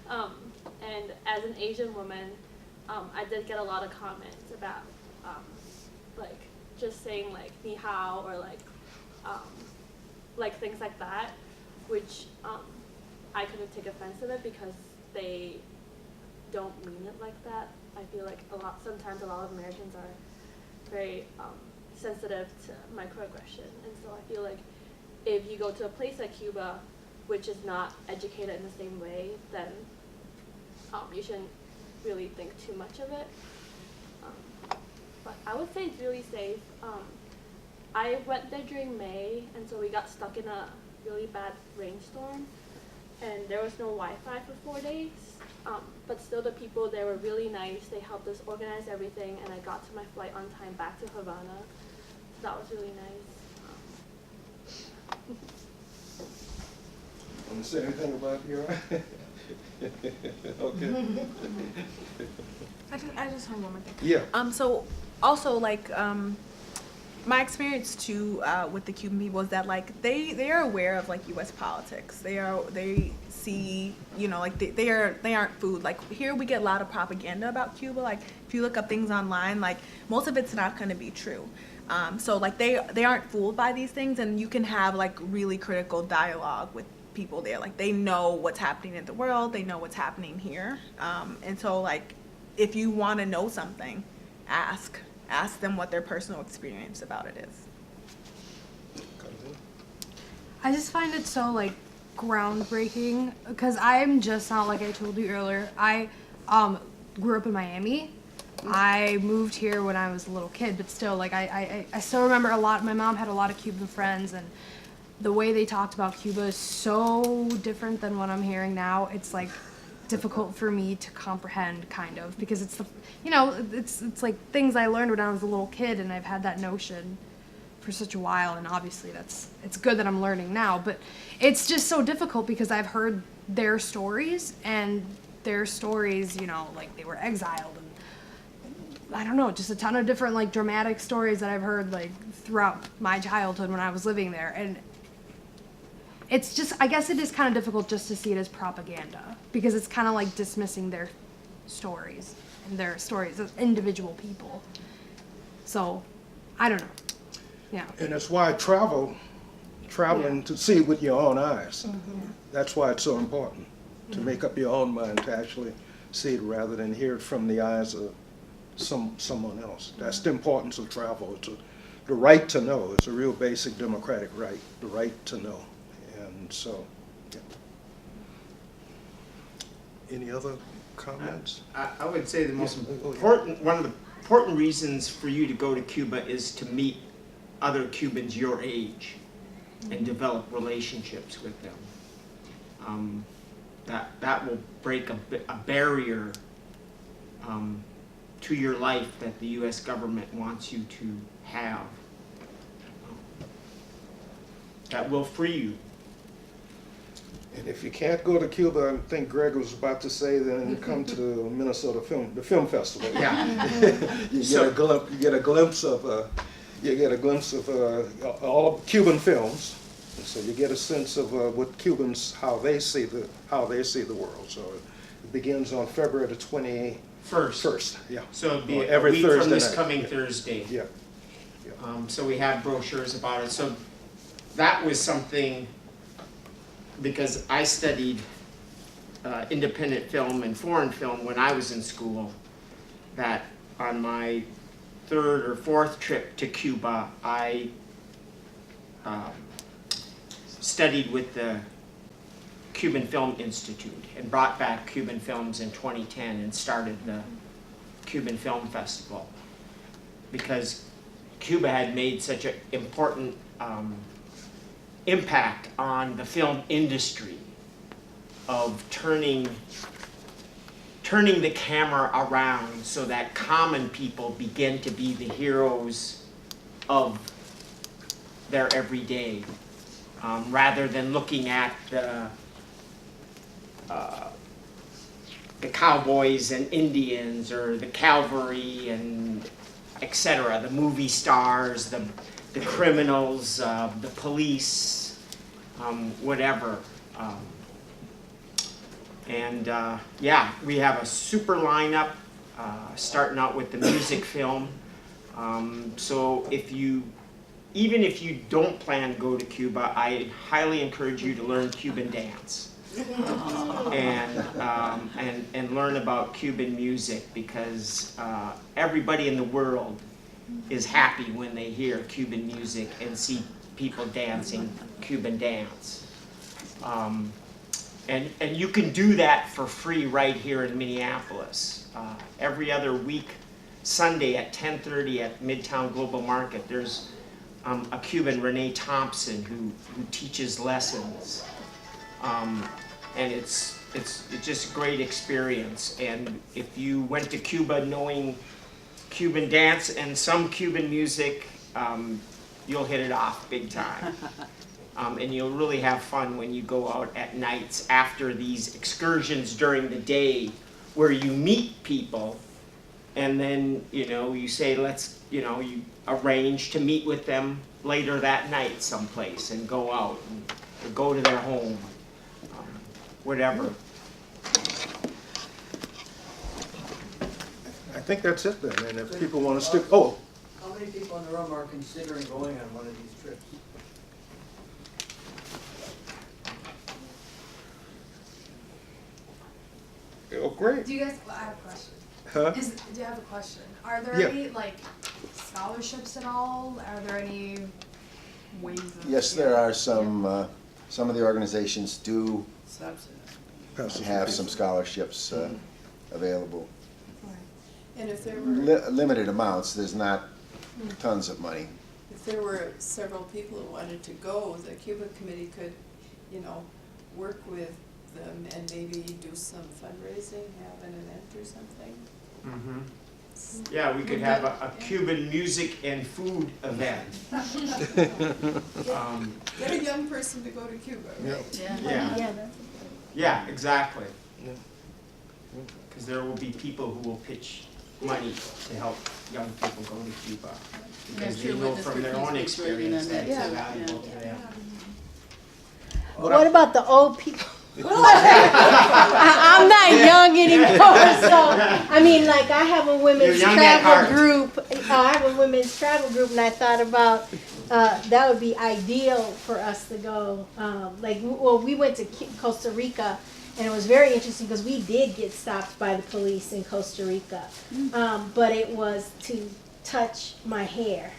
Speaker 10: And as an Asian woman, I did get a lot of comments about like just saying like ni hao or like things like that, which I couldn't take offense of it because they don't mean it like that. I feel like sometimes a lot of Americans are very sensitive to microaggression, and so I feel like if you go to a place like Cuba, which is not educated in the same way, then you shouldn't really think too much of it. But I would say it's really safe. I went there during May, and so we got stuck in a really bad rainstorm, and there was no Wi-Fi for 4 days. But still, the people there were really nice. They helped us organize everything, and I got to my flight on time back to Havana. So that was really nice.
Speaker 1: want to say anything about your, okay.
Speaker 6: I just have one more thing.
Speaker 1: Yeah.
Speaker 6: So also like my experience too with the Cuban people is that like they are aware of like U.S. politics. They see, you know, like they aren't food. Like here we get a lot of propaganda about Cuba. Like if you look up things online, like most of it's not going to be true. So like they aren't fooled by these things, and you can have like really critical dialogue with people there. Like they know what's happening in the world. They know what's happening here. And so like if you want to know something, ask them what their personal experience about it is.
Speaker 5: I just find it so like groundbreaking because I'm just not, like I told you earlier, I grew up in Miami. I moved here when I was a little kid, but still, like I still remember a lot. My mom had a lot of Cuban friends, and the way they talked about Cuba is so different than what I'm hearing now. It's like difficult for me to comprehend, kind of, because it's the, you know, it's like things I learned when I was a little kid, and I've had that notion for such a while, and obviously it's good that I'm learning now, but it's just so difficult because I've heard their stories, and their stories, you know, like they were exiled, and I don't know, just a ton of different like dramatic stories that I've heard like throughout my childhood when I was living there, and it's just, I guess it is kind of difficult just to see it as propaganda, because it's kind of like dismissing their stories and their stories as individual people. So, I don't know. Yeah.
Speaker 1: And that's why traveling to see with your own eyes. That's why it's so important to make up your own mind, to actually see it rather than hear it from the eyes of someone else. That's the importance of travel. It's the right to know. It's a real basic democratic right, the right to know. And so, yeah. Any other comments?
Speaker 13: I would say the most
Speaker 1: Yes.
Speaker 13: important, one of the important reasons for you to go to Cuba is to meet other Cubans your age and develop relationships with them. That will break a barrier to your life that the U.S. government wants you to have. That will free you.
Speaker 1: And if you can't go to Cuba, I think Greg was about to say, then come to the Minnesota the film festival.
Speaker 13: Yeah.
Speaker 1: you get a glimpse of all Cuban films, and so you get a sense of what Cubans, how they see the world. So it begins on February the 21st. Yeah.
Speaker 13: So it'd be
Speaker 1: Every
Speaker 13: a week
Speaker 1: Thursday
Speaker 13: from this
Speaker 1: night.
Speaker 13: coming Thursday.
Speaker 1: Yeah.
Speaker 13: So we have brochures about it. So that was something, because I studied independent film and foreign film when I was in school, that on my third or fourth trip to Cuba, I studied with the Cuban Film Institute and brought back Cuban films in 2010 and started the Cuban Film Festival, because Cuba had made such an important impact on the film industry of turning the camera around so that common people begin to be the heroes of their everyday, rather than looking at the cowboys and Indians, or the cavalry and etc., the movie stars, the criminals, the police, whatever. Yeah, we have a super lineup, starting out with the music film. So even if you don't plan to go to Cuba, I highly encourage you to learn Cuban dance. And learn about Cuban music, because everybody in the world is happy when they hear Cuban music and see people dancing Cuban dance. And you can do that for free right here in Minneapolis. Every other week, Sunday at 10:30 at Midtown Global Market, there's a Cuban, Renee Thompson, who teaches lessons. And it's just a great experience. And if you went to Cuba knowing Cuban dance and some Cuban music, you'll hit it off big time. And you'll really have fun when you go out at nights after these excursions during the day, where you meet people, and then you say, you arrange to meet with them later that night someplace and go out or go to their home, whatever.
Speaker 1: I think that's it then. And if people want to stick, oh.
Speaker 9: How many people in the room are considering going on one of these trips?
Speaker 1: Oh, great.
Speaker 5: Do you guys, I have a question.
Speaker 1: Huh?
Speaker 5: Do you have a question? Are there
Speaker 1: Yeah.
Speaker 5: any, like, scholarships at all? Are there any ways of?
Speaker 2: Yes, there are some of the organizations do have some scholarships available.
Speaker 14: And if there were,
Speaker 2: Limited amounts, there's not tons of money.
Speaker 14: if there were several people who wanted to go, the Cuban committee could, work with them and maybe do some fundraising, have an event or something.
Speaker 13: Mhm. Yeah, we could have a Cuban music and food event.
Speaker 14: Get a young person to go to Cuba, right?
Speaker 13: Yeah. Yeah, exactly. Because there will be people who will pitch money to help young people go to Cuba. Because they know from their own experience that it's valuable to them.
Speaker 8: What about the old people? I'm not young anymore, so I mean, like I have a women's
Speaker 13: You're young at heart.
Speaker 8: travel group. I have a women's travel group, and I thought about that would be ideal for us to go. We went to Costa Rica, and it was very interesting because we did get stopped by the police in Costa Rica, but it was to touch my hair.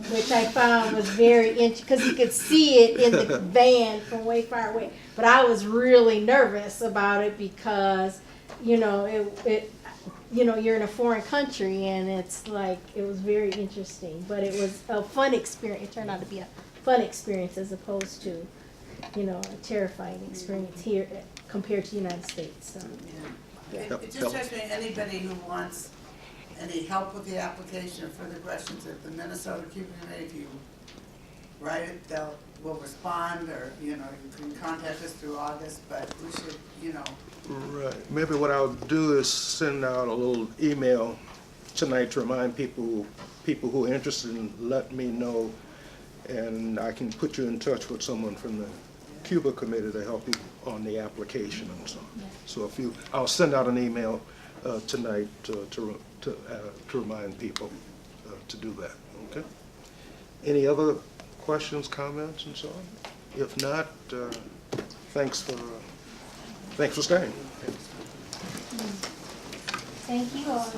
Speaker 8: Which I found was very interesting because you could see it in the van from way far away. But I was really nervous about it because, you're in a foreign country and it's like, it was very interesting. But it was a fun experience. It turned out to be a fun experience as opposed to, a terrifying experience here compared to the United States. So,
Speaker 15: It just strikes me, anybody who wants any help with the application or further questions at the Minnesota Cuban Committee, if you write it, we'll respond, or, you can contact us through August, but we should,
Speaker 1: Right. Maybe what I'll do is send out a little email tonight to remind people who are interested, and let me know, and I can put you in touch with someone from the Cuba committee to help you on the application and so on. So I'll send out an email tonight to remind people to do that. Okay. Any other questions, comments, and so on? If not, thanks for staying.
Speaker 8: thank you all.